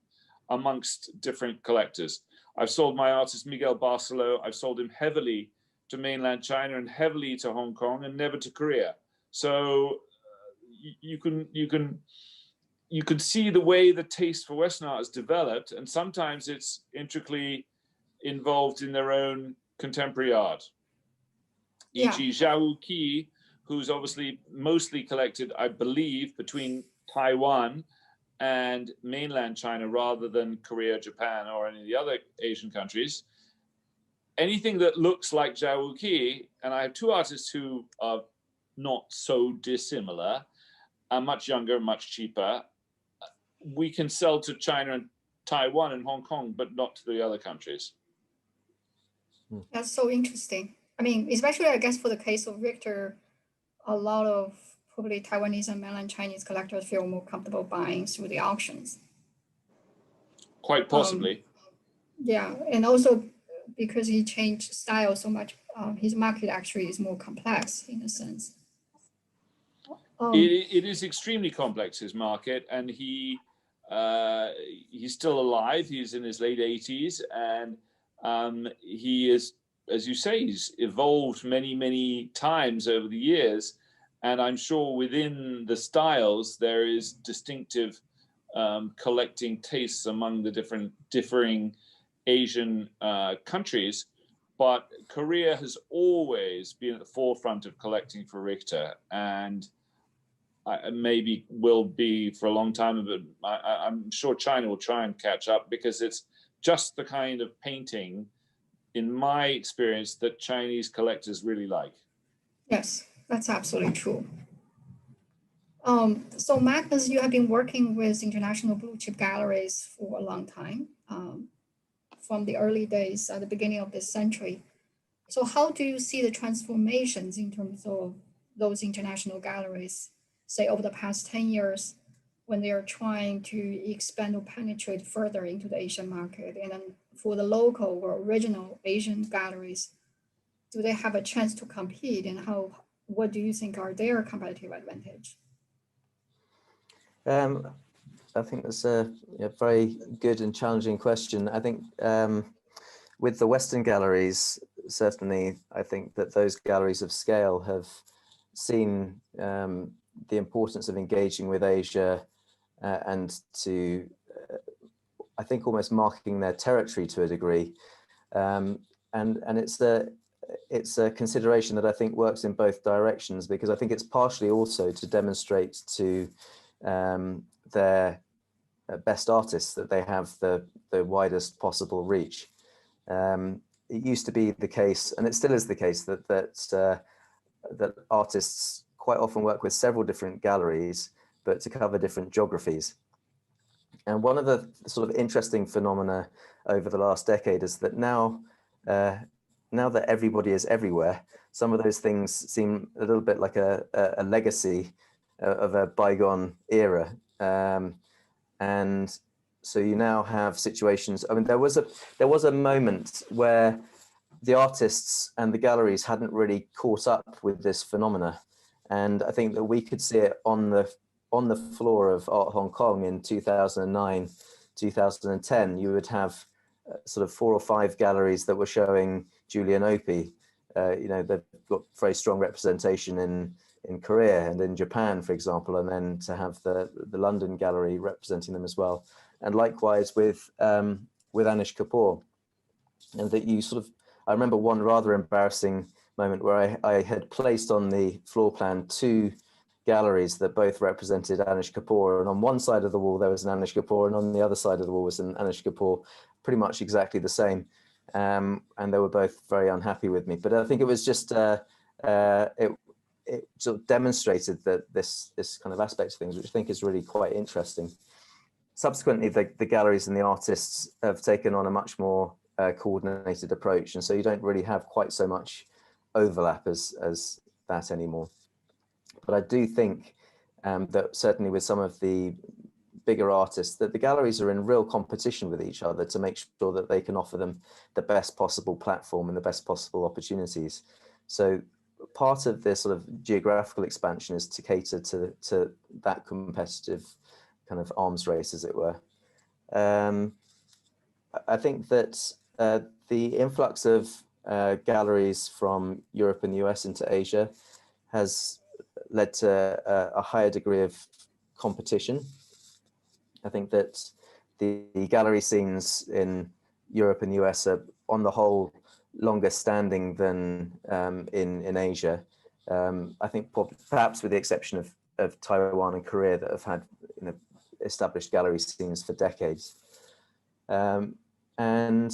amongst different collectors. I've sold my artist Miguel Barcelo. I've sold him heavily to mainland China and heavily to Hong Kong and never to Korea. So you can see the way the taste for Western art has developed, and sometimes it's intricately involved in their own contemporary art. Yeah. E.g. Zhao Qi, who's obviously mostly collected, I believe, between Taiwan and mainland China rather than Korea, Japan, or any of the other Asian countries. Anything that looks like Zhao Qi, and I have two artists who are not so dissimilar, are much younger, much cheaper, we can sell to China and Taiwan and Hong Kong, but not to the other countries. That's so interesting. I mean, especially I guess for the case of Richter, a lot of probably Taiwanese and mainland Chinese collectors feel more comfortable buying through the auctions. Quite possibly. Yeah, and also because he changed style so much, his market actually is more complex in a sense. It is extremely complex, his market, and he's still alive. He's in his late 80s, and he is, as you say, he's evolved many times over the years. And I'm sure within the styles there is distinctive collecting tastes among the differing Asian countries. But Korea has always been at the forefront of collecting for Richter, and maybe will be for a long time, but I'm sure China will try and catch up, because it's just the kind of painting, in my experience, that Chinese collectors really like. Yes, that's absolutely true. So Magnus, you have been working with international blue chip galleries for a long time, from the early days at the beginning of this century. So how do you see the transformations in terms of those international galleries, say over the past 10 years, when they are trying to expand or penetrate further into the Asian market? And then for the local or original Asian galleries, do they have a chance to compete, and what do you think are their competitive advantage? I think that's a very good and challenging question. I think with the Western galleries, certainly, I think that those galleries of scale have seen the importance of engaging with Asia and to, I think, almost marking their territory to a degree. And it's a consideration that I think works in both directions, because I think it's partially also to demonstrate to their best artists that they have the widest possible reach. It used to be the case, and it still is the case, that artists quite often work with several different galleries, but to cover different geographies. And one of the sort of interesting phenomena over the last decade is that now that everybody is everywhere, some of those things seem a little bit like a legacy of a bygone era. And so you now have situations. I mean, there was a moment where the artists and the galleries hadn't really caught up with this phenomena, and I think that we could see it on the floor of Art Hong Kong in 2009, 2010. You would have sort of 4 or 5 galleries that were showing Julian Opie. They've got very strong representation in Korea and in Japan, for example, and then to have the London gallery representing them as well. And likewise with Anish Kapoor. And that you sort of, I remember one rather embarrassing moment where I had placed on the floor plan 2 galleries that both represented Anish Kapoor, and on one side of the wall there was an Anish Kapoor, and on the other side of the wall was an Anish Kapoor, pretty much exactly the same. And they were both very unhappy with me. But I think it was just, it sort of demonstrated that this kind of aspect of things, which I think is really quite interesting. Subsequently, the galleries and the artists have taken on a much more coordinated approach, and so you don't really have quite so much overlap as that anymore. But I do think that certainly with some of the bigger artists, that the galleries are in real competition with each other to make sure that they can offer them the best possible platform and the best possible opportunities. So part of this sort of geographical expansion is to cater to that competitive kind of arms race, as it were. I think that the influx of galleries from Europe and the US into Asia has led to a higher degree of competition. I think that the gallery scenes in Europe and the US are, on the whole, longer standing than in Asia. I think perhaps with the exception of Taiwan and Korea, that have had established gallery scenes for decades. And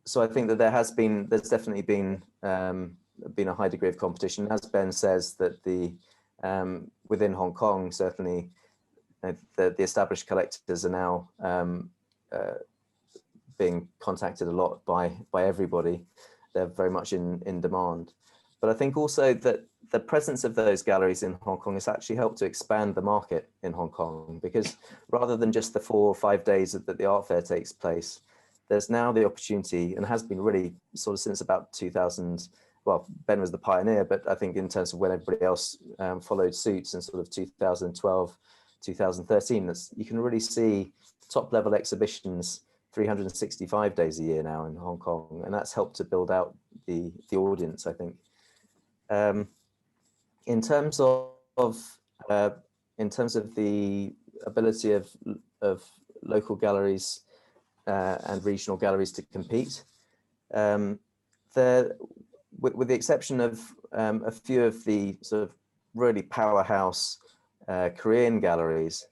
so I think that there's definitely been a high degree of competition. As Ben says, that within Hong Kong, certainly the established collectors are now being contacted a lot by everybody. They're very much in demand. But I think also that the presence of those galleries in Hong Kong has actually helped to expand the market in Hong Kong, because rather than just the 4 or 5 days that the art fair takes place, there's now the opportunity, and has been really sort of since about well, Ben was the pioneer, but I think in terms of when everybody else followed suits in sort of 2012, 2013, you can really see top level exhibitions 365 days a year now in Hong Kong, and that's helped to build out the audience, I think. In terms of the ability of local galleries and regional galleries to compete, with the exception of a few of the sort of really powerhouse Korean galleries,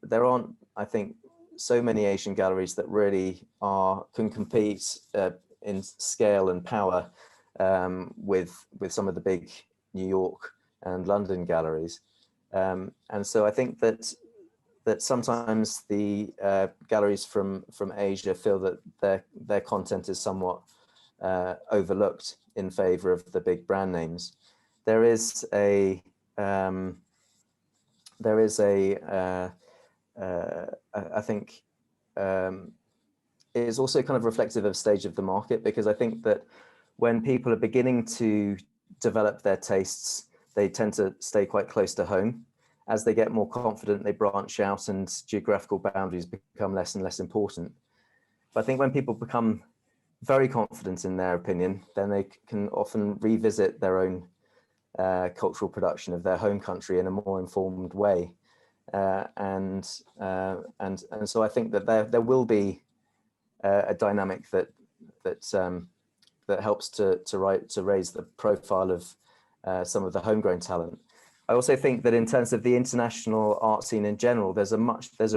there aren't, I think, so many Asian galleries that really can compete in scale and power with some of the big New York and London galleries. And so I think that sometimes the galleries from Asia feel that their content is somewhat overlooked in favor of the big brand names. There is a I think it is also kind of reflective of stage of the market, because I think that when people are beginning to develop their tastes, they tend to stay quite close to home. As they get more confident, they branch out and geographical boundaries become less and less important. But I think when people become very confident in their opinion, then they can often revisit their own cultural production of their home country in a more informed way. And so I think that there will be a dynamic that helps to raise the profile of some of the homegrown talent. I also think that in terms of the international art scene in general, there's a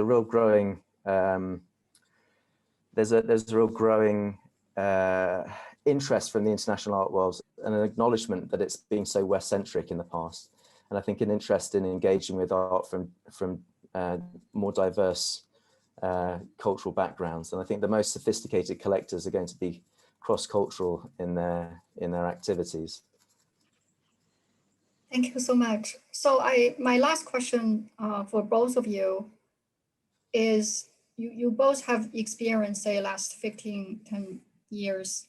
real growing interest from the international art world, and an acknowledgement that it's been so West-centric in the past. And I think an interest in engaging with art from more diverse cultural backgrounds. And I think the most sophisticated collectors are going to be cross-cultural in their activities. Thank you so much. So my last question for both of you is, you both have experience, say, last 10 years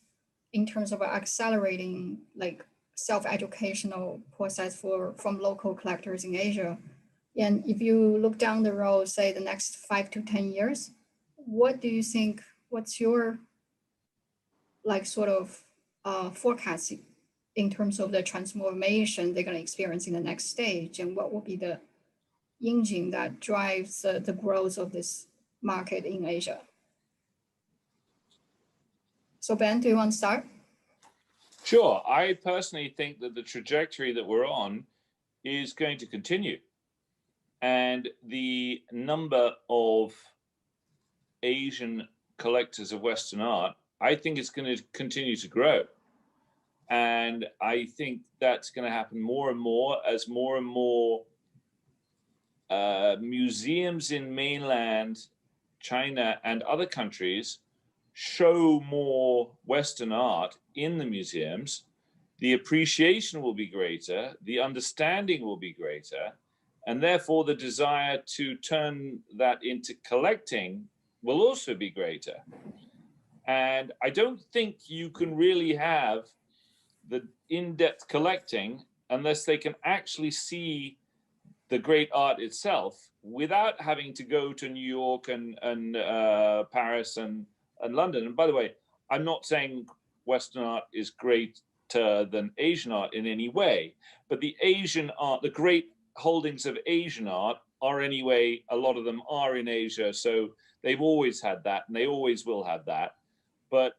in terms of accelerating like self-educational process from local collectors in Asia. And if you look down the road, say the next 5 to 10 years, what do you think, what's your like sort of forecast in terms of the transformation they're going to experience in the next stage, and what will be the engine that drives the growth of this market in Asia? So Ben, do you want to start? Sure. I personally think that the trajectory that we're on is going to continue. And the number of Asian collectors of Western art, I think it's going to continue to grow. And I think that's going to happen more and more as more and more museums in mainland China and other countries show more Western art in the museums. The appreciation will be greater, the understanding will be greater, and therefore the desire to turn that into collecting will also be greater. And I don't think you can really have the in-depth collecting unless they can actually see the great art itself without having to go to New York and Paris and London. And by the way, I'm not saying Western art is greater than Asian art in any way, but the Asian art, the great holdings of Asian art are anyway, a lot of them are in Asia. So they've always had that and they always will have that. But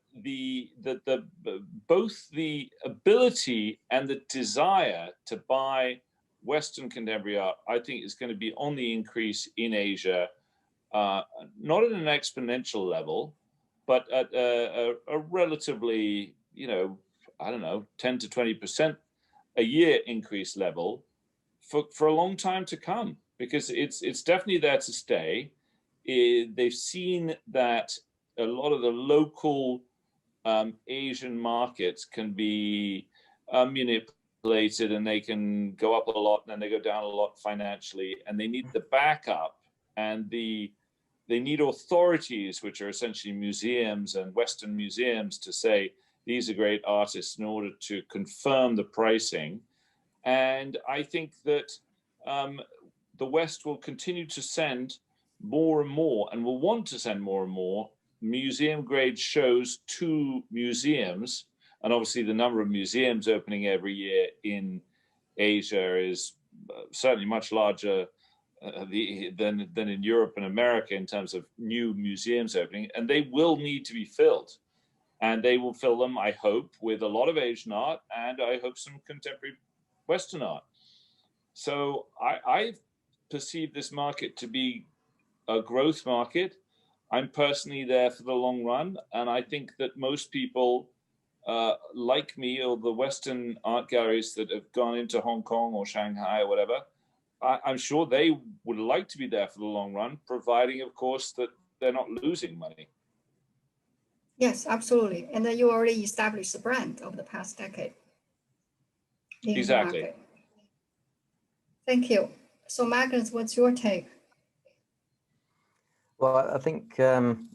both the ability and the desire to buy Western contemporary art, I think, is going to be on the increase in Asia, not at an exponential level, but at a relatively, I don't know, 10 to 20% a year increase level for a long time to come, because it's definitely there to stay. They've seen that a lot of the local Asian markets can be manipulated, and they can go up a lot and then they go down a lot financially, and they need the backup, and they need authorities, which are essentially museums and Western museums, to say, these are great artists in order to confirm the pricing. And I think that the West will continue to send more and more, and will want to send more and more museum grade shows to museums. And obviously the number of museums opening every year in Asia is certainly much larger than in Europe and America in terms of new museums opening, and they will need to be filled. And they will fill them, I hope, with a lot of Asian art, and I hope some contemporary Western art. So I perceive this market to be a growth market. I'm personally there for the long run, and I think that most people like me, or the Western art galleries that have gone into Hong Kong or Shanghai or whatever, I'm sure they would like to be there for the long run, providing, of course, that they're not losing money. Yes, absolutely. And then you already established the brand over the past decade. Exactly. Thank you. So Magnus, what's your take? Well, I think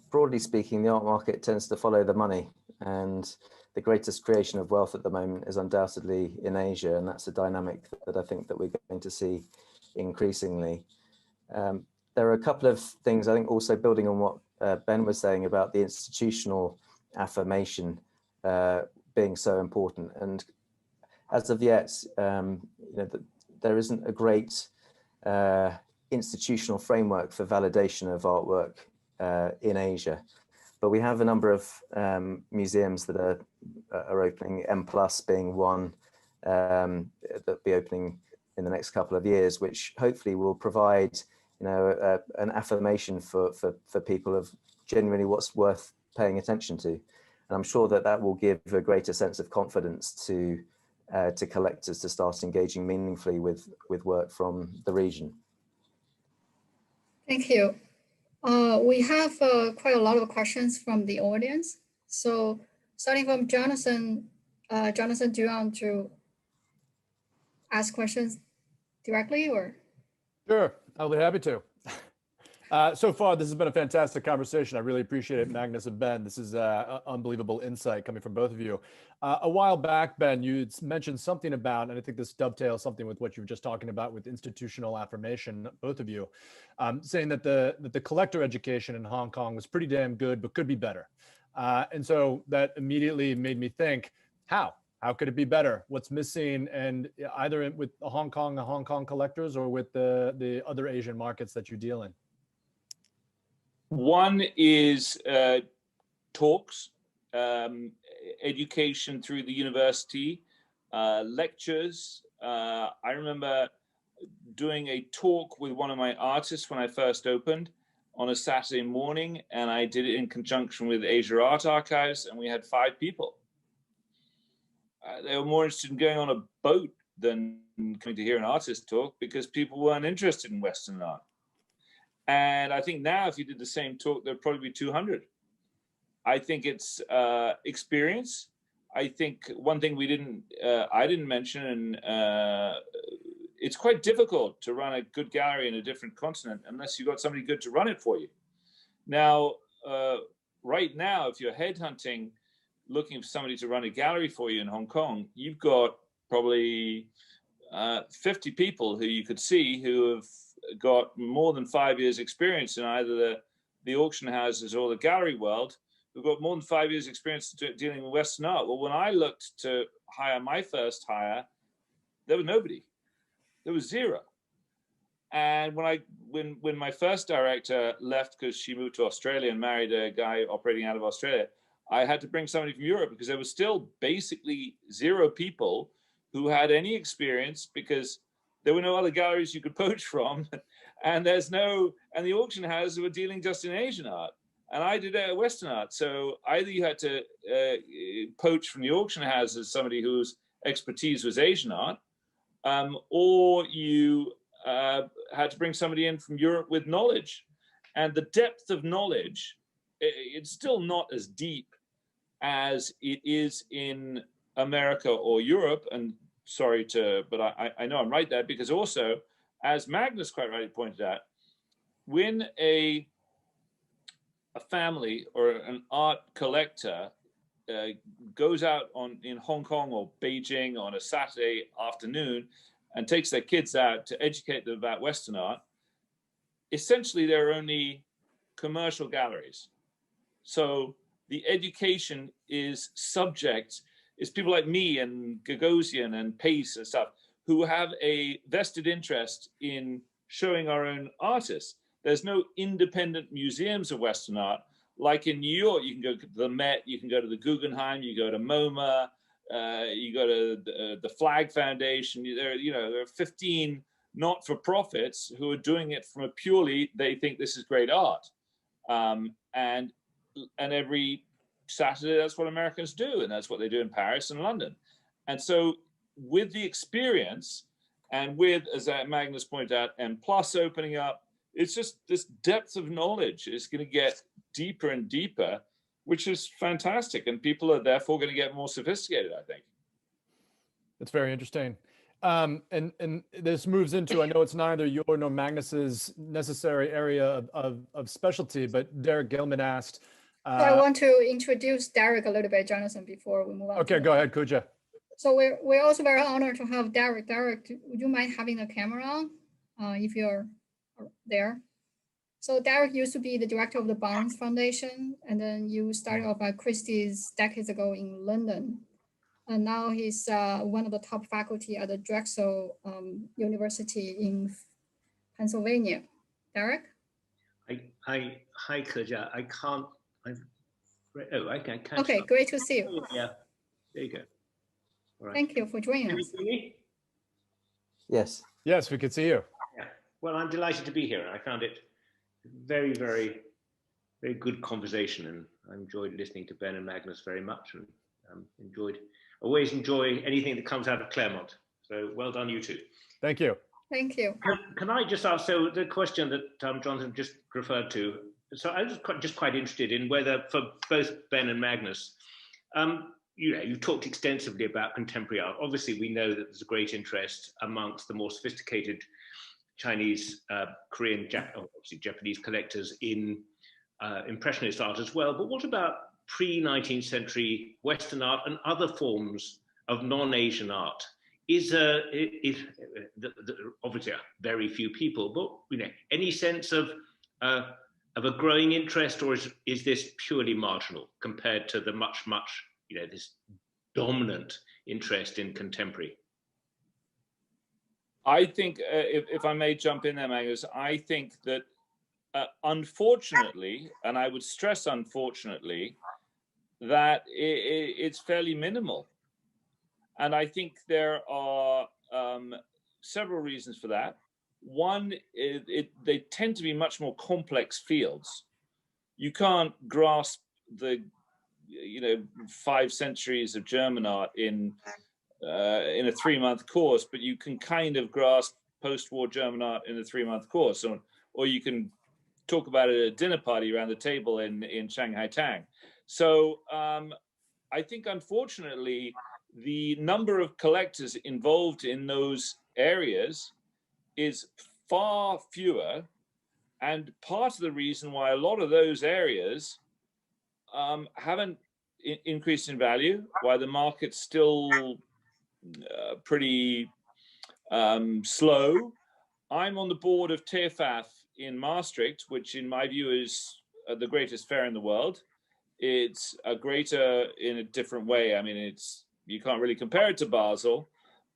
broadly speaking, the art market tends to follow the money, and the greatest creation of wealth at the moment is undoubtedly in Asia, and that's a dynamic that I think that we're going to see increasingly. There are a couple of things, I think, also building on what Ben was saying about the institutional affirmation being so important. And as of yet, there isn't a great institutional framework for validation of artwork in Asia. But we have a number of museums that are opening, M+ being one, that'll be opening in the next couple of years, which hopefully will provide, an affirmation for people of genuinely what's worth paying attention to. And I'm sure that will give a greater sense of confidence to collectors to start engaging meaningfully with work from the region. Thank you. We have quite a lot of questions from the audience. So starting from Jonathan, Jonathan, do you want to ask questions directly or? Sure, I'll be happy to. So far, this has been a fantastic conversation. I really appreciate it, Magnus and Ben. This is unbelievable insight coming from both of you. A while back, Ben, you mentioned something about, and I think this dovetails something with what you were just talking about with institutional affirmation, both of you, saying that the collector education in Hong Kong was pretty damn good, but could be better. And so that immediately made me think, how could it be better? What's missing? And either with Hong Kong collectors or with the other Asian markets that you deal in? One is talks, education through the university, lectures. I remember doing a talk with one of my artists when I first opened on a Saturday morning, and I did it in conjunction with Asia Art Archives, and we had 5 people. They were more interested in going on a boat than coming to hear an artist talk, because people weren't interested in Western art. And I think now, if you did the same talk, there'd probably be 200. I think it's experience. I think one thing I didn't mention, and it's quite difficult to run a good gallery in a different continent unless you've got somebody good to run it for you. Now, right now, if you're headhunting, looking for somebody to run a gallery for you in Hong Kong, you've got probably 50 people who you could see who have got more than 5 years experience in either the auction houses or the gallery world, who've got more than 5 years experience dealing with Western art. Well, when I looked to hire my first hire, there was nobody. There was zero. And when my first director left because she moved to Australia and married a guy operating out of Australia, I had to bring somebody from Europe, because there was still basically 0 people who had any experience, because there were no other galleries you could poach from, and the auction houses were dealing just in Asian art, and I did Western art. So either you had to poach from the auction houses somebody whose expertise was Asian art, or you had to bring somebody in from Europe with knowledge. And the depth of knowledge, it's still not as deep as it is in America or Europe. And but I know I'm right there, because also, as Magnus quite rightly pointed out, when a family or an art collector goes out in Hong Kong or Beijing on a Saturday afternoon and takes their kids out to educate them about Western art, essentially there are only commercial galleries. So the education is people like me and Gagosian and Pace and stuff who have a vested interest in showing our own artists. There's no independent museums of Western art. Like in New York, you can go to the Met, you can go to the Guggenheim, you go to MoMA, you go to the Flag Foundation. There are 15 not-for-profits who are doing it from a purely, they think this is great art. And every Saturday, that's what Americans do, and that's what they do in Paris and London. And so with the experience, and with, as Magnus pointed out, M+ opening up, it's just this depth of knowledge is going to get deeper and deeper, which is fantastic. And people are therefore going to get more sophisticated, I think. That's very interesting. And this moves into, I know it's neither your nor Magnus's necessary area of specialty, but Derek Gilman asked. So I want to introduce Derek a little bit, Jonathan, before we move on. Okay, go ahead, Kuja. So we're also very honored to have Derek. Derek, would you mind having the camera on if you're there? So Derek used to be the director of the Barnes Foundation, and then you started off at Christie's decades ago in London. And now he's one of the top faculty at the Drexel University in Pennsylvania. Derek? Hi, Kuja. I can't. I can. Okay, great to see you. Yeah, there you go. All right. Thank you for joining us. Can you see me? Yes. Yes, we could see you. Yeah. Well, I'm delighted to be here. I found it very, very, very good conversation, and I enjoyed listening to Ben and Magnus very much, and always enjoy anything that comes out of Claremont. So well done, you two. Thank you. Thank you. Can I just ask, so the question that Jonathan just referred to, so I was just quite interested in whether, for both Ben and Magnus, you talked extensively about contemporary art. Obviously, we know that there's a great interest amongst the more sophisticated Chinese, Korean, obviously Japanese collectors in Impressionist art as well. But what about pre-19th century Western art and other forms of non-Asian art? Obviously very few people, but any sense of a growing interest, or is this purely marginal compared to the much this dominant interest in contemporary? I think, if I may jump in there, Magnus, I think that unfortunately, and I would stress unfortunately, that it's fairly minimal. And I think there are several reasons for that. One, they tend to be much more complex fields. You can't grasp the 5 centuries of German art in a 3-month course, but you can kind of grasp post-war German art in a 3-month course, or you can talk about it at a dinner party around the table in Shanghai Tang. So I think, unfortunately, the number of collectors involved in those areas is far fewer, and part of the reason why a lot of those areas haven't increased in value, why the market's still pretty slow. I'm on the board of TEFAF in Maastricht, which in my view is the greatest fair in the world. It's a greater in a different way. I mean, you can't really compare it to Basel,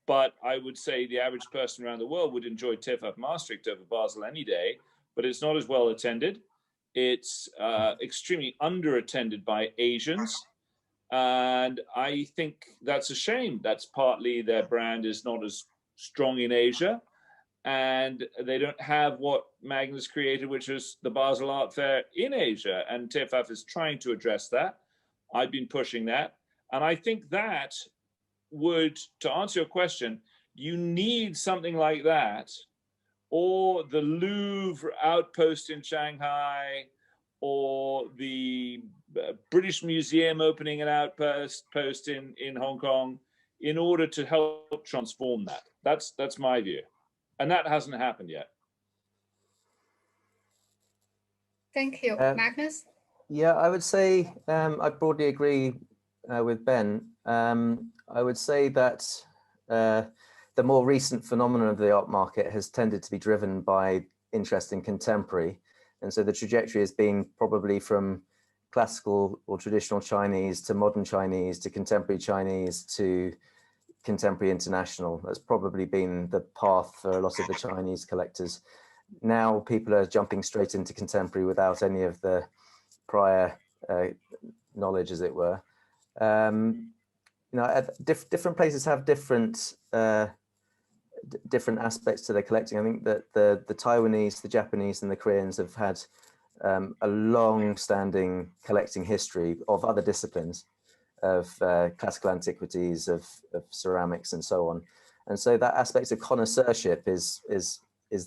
but I would say the average person around the world would enjoy TEFAF Maastricht over Basel any day, but it's not as well attended. It's extremely underattended by Asians. And I think that's a shame. That's partly their brand is not as strong in Asia, and they don't have what Magnus created, which was the Basel Art Fair in Asia. And TEFAF is trying to address that. I've been pushing that. And I think that would, to answer your question, you need something like that, or the Louvre outpost in Shanghai, or the British Museum opening an outpost in Hong Kong, in order to help transform that. That's my view. And that hasn't happened yet. Thank you. Magnus? Yeah, I would say I broadly agree with Ben, I would say that the more recent phenomenon of the art market has tended to be driven by interest in contemporary. And so the trajectory has been probably from classical or traditional Chinese to modern Chinese to contemporary Chinese to contemporary international. That's probably been the path for a lot of the Chinese collectors. Now people are jumping straight into contemporary without any of the prior knowledge, as it were. Different places have different different aspects to their collecting. I think that the Taiwanese, the Japanese, and the Koreans have had a long-standing collecting history of other disciplines, of classical antiquities, of ceramics, and so on. And so that aspect of connoisseurship is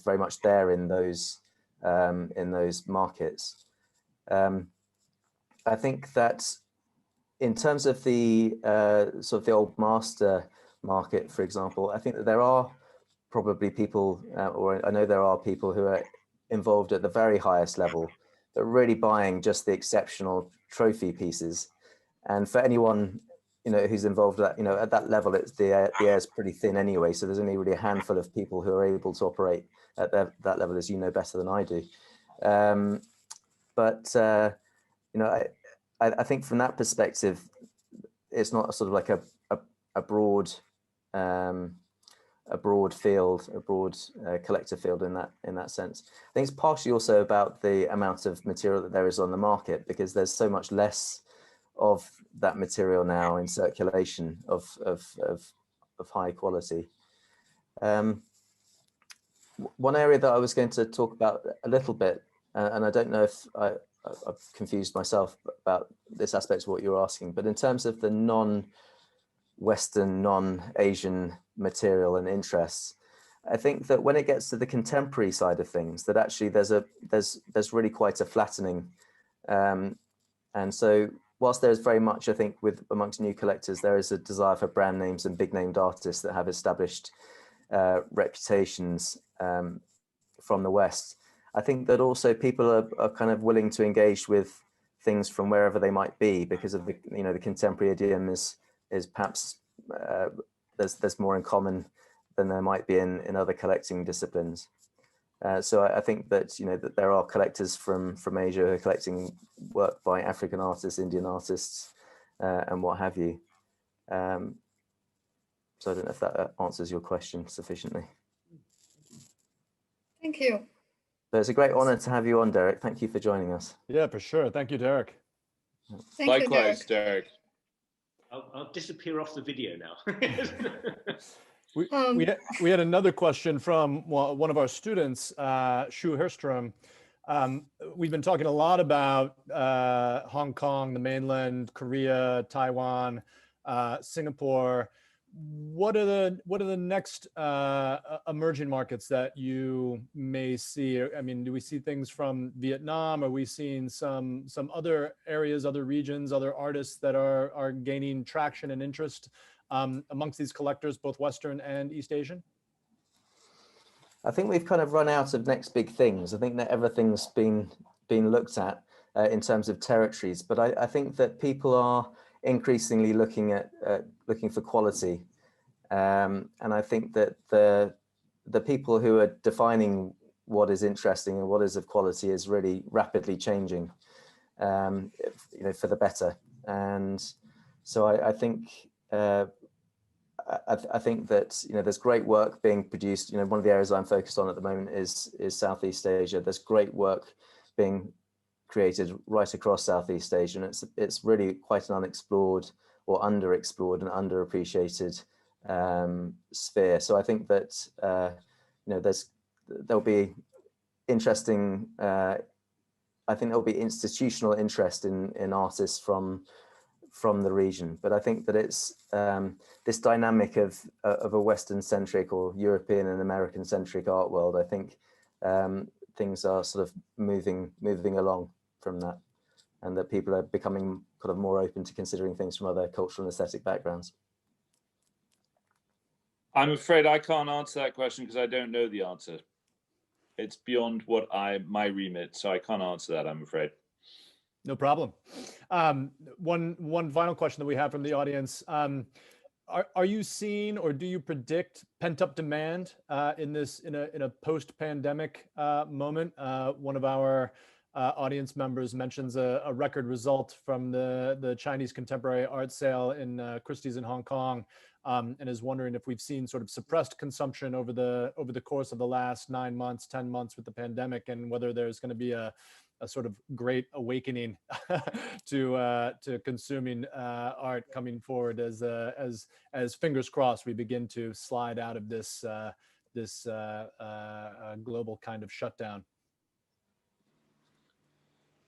very much there in those markets. I think that in terms of the sort of the old master market, for example, I think that there are probably people, or I know there are people who are involved at the very highest level, that are really buying just the exceptional trophy pieces. And for anyone, who's involved at that, at that level, the air is pretty thin anyway. So there's only really a handful of people who are able to operate at that level, as you know better than I do. I think from that perspective, it's not sort of like a broad field, a broad collector field in that sense. I think it's partially also about the amount of material that there is on the market, because there's so much less of that material now in circulation of high quality. One area that I was going to talk about a little bit, and I don't know if I've confused myself about this aspect of what you're asking, but in terms of the non-Western, non-Asian material and interests, I think that when it gets to the contemporary side of things, that actually there's really quite a flattening. And so whilst there's very much, I think, amongst new collectors, there is a desire for brand names and big named artists that have established reputations from the West. I think that also people are kind of willing to engage with things from wherever they might be, because of the contemporary idiom is perhaps there's more in common than there might be in other collecting disciplines. So I think that that there are collectors from Asia who are collecting work by African artists, Indian artists, and what have you. So I don't know if that answers your question sufficiently. Thank you. So it's a great honor to have you on, Derek. Thank you for joining us. Yeah, for sure. Thank you, Derek. Likewise, Derek. I'll disappear off the video now. We had another question from one of our students, Shu Herstrom. We've been talking a lot about Hong Kong, the mainland, Korea, Taiwan, Singapore. What are the next emerging markets that you may see? I mean, do we see things from Vietnam? Are we seeing some other areas, other regions, other artists that are gaining traction and interest amongst these collectors, both Western and East Asian? I think we've kind of run out of next big things. I think that everything's been looked at in terms of territories, but I think that people are increasingly looking for quality, and I think that the people who are defining what is interesting and what is of quality is really rapidly changing, for the better. And so I think I think that there's great work being produced. One of the areas I'm focused on at the moment is Southeast Asia. There's great work being created right across Southeast Asia, and it's really quite an unexplored or underexplored and underappreciated sphere. So I think that there'll be interesting. I think there'll be institutional interest in artists from the region, but I think that it's this dynamic of a Western-centric or European and American-centric art world. I think things are sort of moving along from that, and that people are becoming kind of more open to considering things from other cultural and aesthetic backgrounds. I'm afraid I can't answer that question because I don't know the answer. It's beyond my remit, so I can't answer that, I'm afraid. No problem. One final question that we have from the audience. Are you seeing, or do you predict pent-up demand in a post-pandemic moment? One of our audience members mentions a record result from the Chinese contemporary art sale in Christie's in Hong Kong, and is wondering if we've seen sort of suppressed consumption over the course of the last 9 months, 10 months with the pandemic, and whether there's going to be a sort of great awakening to consuming art coming forward as fingers crossed we begin to slide out of this global kind of shutdown.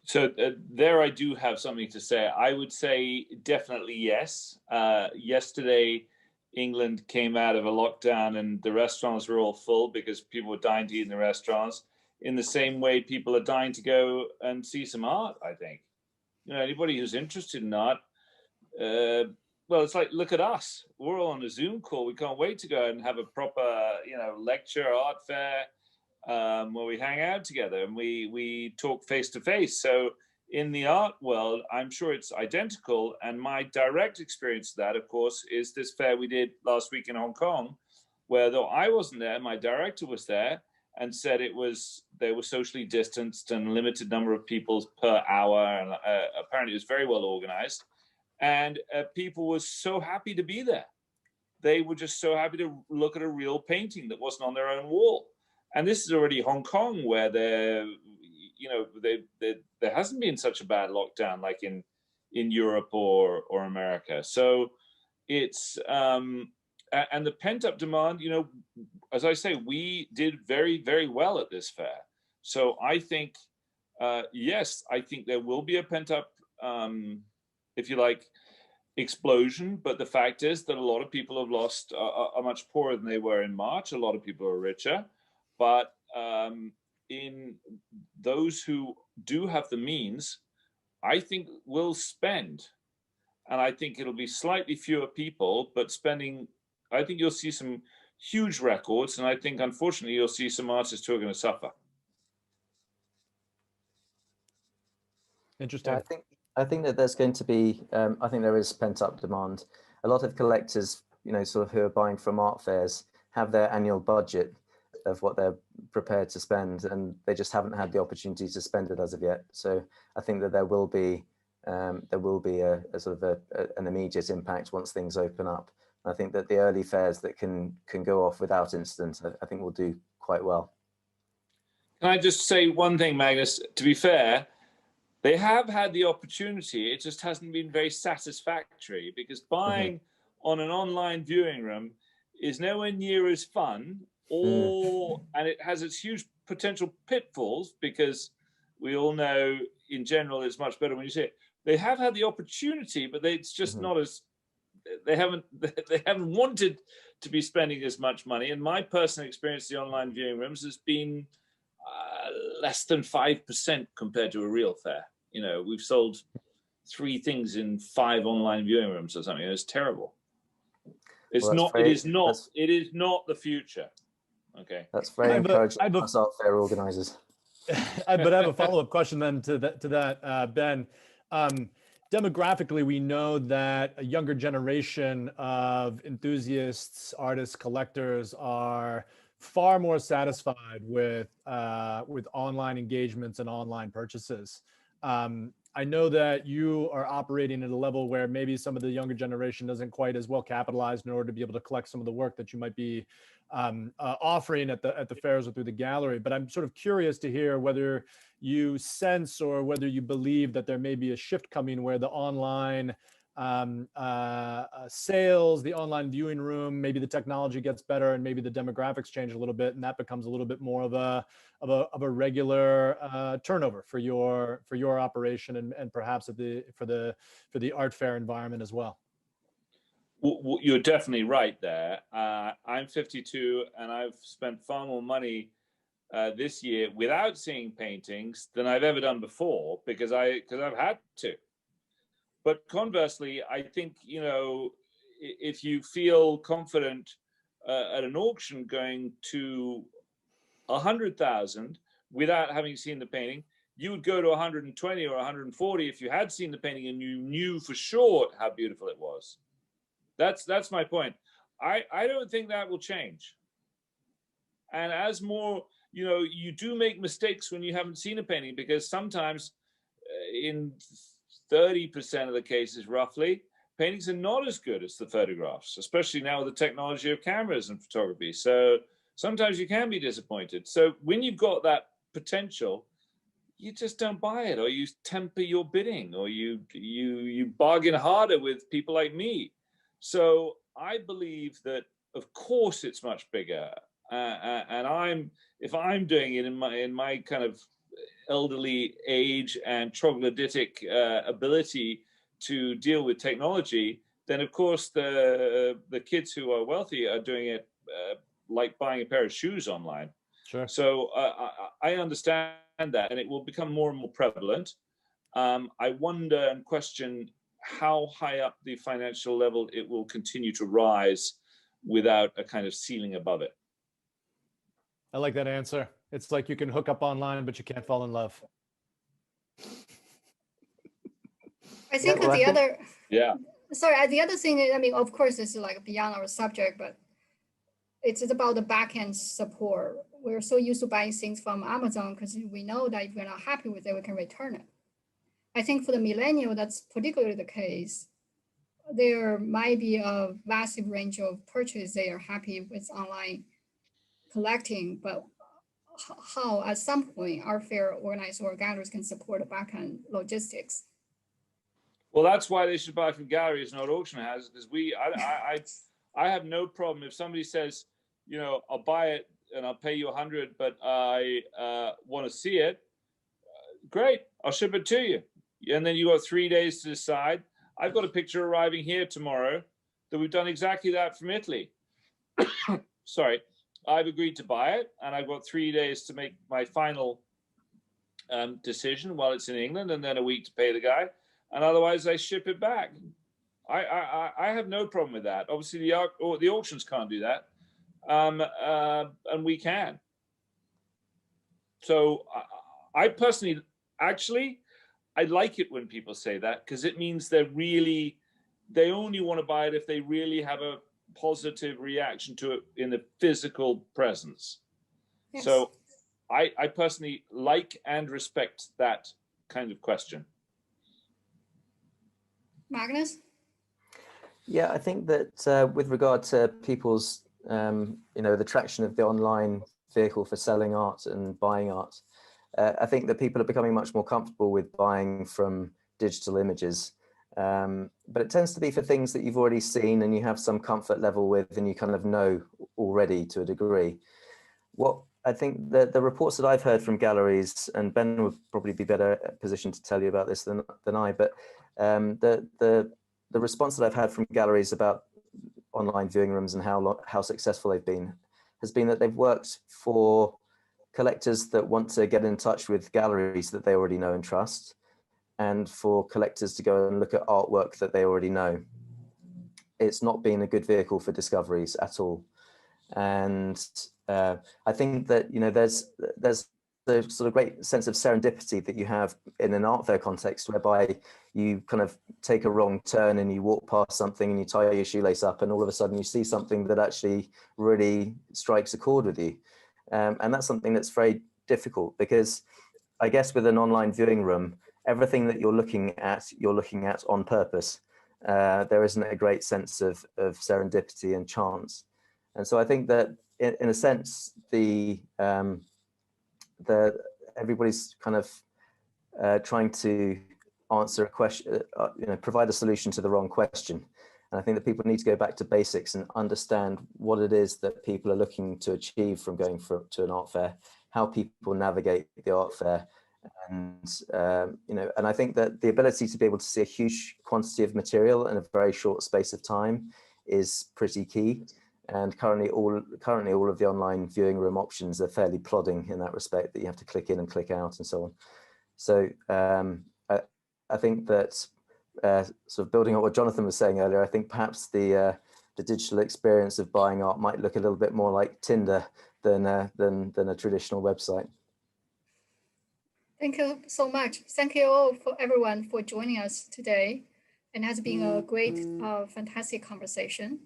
So there I do have something to say. I would say definitely yes. Yesterday, England came out of a lockdown and the restaurants were all full because people were dying to eat in the restaurants. In the same way, people are dying to go and see some art, I think. Anybody who's interested in art, well, it's like, look at us. We're all on a Zoom call. We can't wait to go and have a proper, lecture, art fair, where we hang out together and we talk face to face. So in the art world, I'm sure it's identical. And my direct experience of that, of course, is this fair we did last week in Hong Kong, where though I wasn't there, my director was there and said they were socially distanced and limited number of people per hour. And apparently it was very well organized. And people were so happy to be there. They were just so happy to look at a real painting that wasn't on their own wall. And this is already Hong Kong, where there hasn't been such a bad lockdown like in Europe or America. So it's and the pent-up demand, as I say, we did very, very well at this fair. So I think, yes, I think there will be a pent-up, if you like, explosion. But the fact is that a lot of people have lost, are much poorer than they were in March. A lot of people are richer. But in those who do have the means, I think will spend. And I think it'll be slightly fewer people, but spending. I think you'll see some huge records, and I think, unfortunately, you'll see some artists who are going to suffer. Interesting. Yeah, I think that there's going to be. I think there is pent-up demand. A lot of collectors, sort of who are buying from art fairs, have their annual budget of what they're prepared to spend, and they just haven't had the opportunity to spend it as of yet. So I think that there will be a sort of an immediate impact once things open up. I think that the early fairs that can go off without incident, I think will do quite well. Can I just say one thing, Magnus? To be fair, they have had the opportunity. It just hasn't been very satisfactory, because buying on an online viewing room is nowhere near as fun, and it has its huge potential pitfalls, because we all know in general it's much better when you see it. They have had the opportunity, but it's just not as. They haven't wanted to be spending as much money. And my personal experience of the online viewing rooms has been less than 5% compared to a real fair. We've sold 3 things in 5 online viewing rooms or something. It's terrible. It's well, not. It is not. It is not the future. Okay. That's very encouraging for us art fair organizers. But I have a follow-up question then to that, Ben. Demographically, we know that a younger generation of enthusiasts, artists, collectors are far more satisfied with online engagements and online purchases. I know that you are operating at a level where maybe some of the younger generation isn't quite as well capitalized in order to be able to collect some of the work that you might be offering at the fairs or through the gallery. But I'm sort of curious to hear whether you sense or whether you believe that there may be a shift coming where the online sales, the online viewing room, maybe the technology gets better and maybe the demographics change a little bit, and that becomes a little bit more of a regular turnover for your operation and perhaps for the art fair environment as well. Well, you're definitely right there. I'm 52 and I've spent far more money this year without seeing paintings than I've ever done before, because I've had to. But conversely, I think, if you feel confident at an auction going to 100,000 without having seen the painting, you would go to 120 or 140 if you had seen the painting and you knew for sure how beautiful it was. That's my point. I don't think that will change. And as more, you do make mistakes when you haven't seen a painting, because sometimes in 30% of the cases, roughly, paintings are not as good as the photographs, especially now with the technology of cameras and photography. So sometimes you can be disappointed. So when you've got that potential, you just don't buy it, or you temper your bidding, or you bargain harder with people like me. So I believe that, of course, it's much bigger. And if I'm doing it in my kind of elderly age and troglodytic ability to deal with technology, then of course the kids who are wealthy are doing it like buying a pair of shoes online. Sure. So I understand that, and it will become more and more prevalent. I wonder and question how high up the financial level it will continue to rise without a kind of ceiling above it. I like that answer. It's like you can hook up online, but you can't fall in love. I think the other, yeah. Sorry, the other thing, I mean, of course, this is like beyond our subject, but it's about the backend support. We're so used to buying things from Amazon because we know that if we're not happy with it, we can return it. I think for the millennial, that's particularly the case. There might be a vast range of purchases they are happy with online collecting, but how at some point our fair organizers or galleries can support the backend logistics. Well, that's why they should buy from galleries, not auction houses, because I have no problem if somebody says, I'll buy it and I'll pay you 100, but I want to see it. Great, I'll ship it to you. And then you got 3 days to decide. I've got a picture arriving here tomorrow that we've done exactly that from Italy. Sorry, I've agreed to buy it, and I've got 3 days to make my final decision while it's in England, and then a week to pay the guy. And otherwise, I ship it back. I have no problem with that. Obviously, the auctions can't do that, and we can. So I personally, actually, I like it when people say that, because it means they only want to buy it if they really have a positive reaction to it in the physical presence. Yes. So I personally like and respect that kind of question. Magnus? Yeah, I think that with regard to people's, the traction of the online vehicle for selling art and buying art, I think that people are becoming much more comfortable with buying from digital images. But it tends to be for things that you've already seen and you have some comfort level with, and you kind of know already to a degree. What I think the reports that I've heard from galleries, and Ben would probably be better positioned to tell you about this than I, but the response that I've had from galleries about online viewing rooms and how successful they've been has been that they've worked for collectors that want to get in touch with galleries that they already know and trust, and for collectors to go and look at artwork that they already know. It's not been a good vehicle for discoveries at all. And I think that, there's the sort of great sense of serendipity that you have in an art fair context, whereby you kind of take a wrong turn and you walk past something and you tie your shoelace up, and all of a sudden you see something that actually really strikes a chord with you. And that's something that's very difficult, because I guess with an online viewing room, everything that you're looking at on purpose. There isn't a great sense of serendipity and chance. And so I think that in a sense, everybody's kind of trying to answer a question, provide a solution to the wrong question. And I think that people need to go back to basics and understand what it is that people are looking to achieve from going to an art fair, how people navigate the art fair. And, and I think that the ability to be able to see a huge quantity of material in a very short space of time is pretty key. And currently all of the online viewing room options are fairly plodding in that respect, that you have to click in and click out and so on. So I think that sort of building on what Jonathan was saying earlier, I think perhaps the digital experience of buying art might look a little bit more like Tinder than a traditional website. Thank you so much. Thank you all for everyone for joining us today. And it has been a great, fantastic conversation.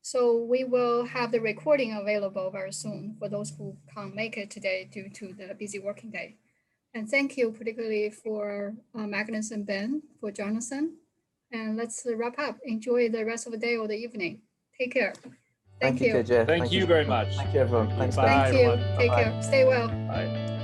So we will have the recording available very soon for those who can't make it today due to the busy working day. And thank you particularly for Magnus and Ben, for Jonathan. And let's wrap up. Enjoy the rest of the day or the evening. Take care. Thank you. Kidja. Thank you very much. Thank you, everyone. Thanks. Bye, Thank you. everyone. Take Bye-bye. care. Stay well. Bye.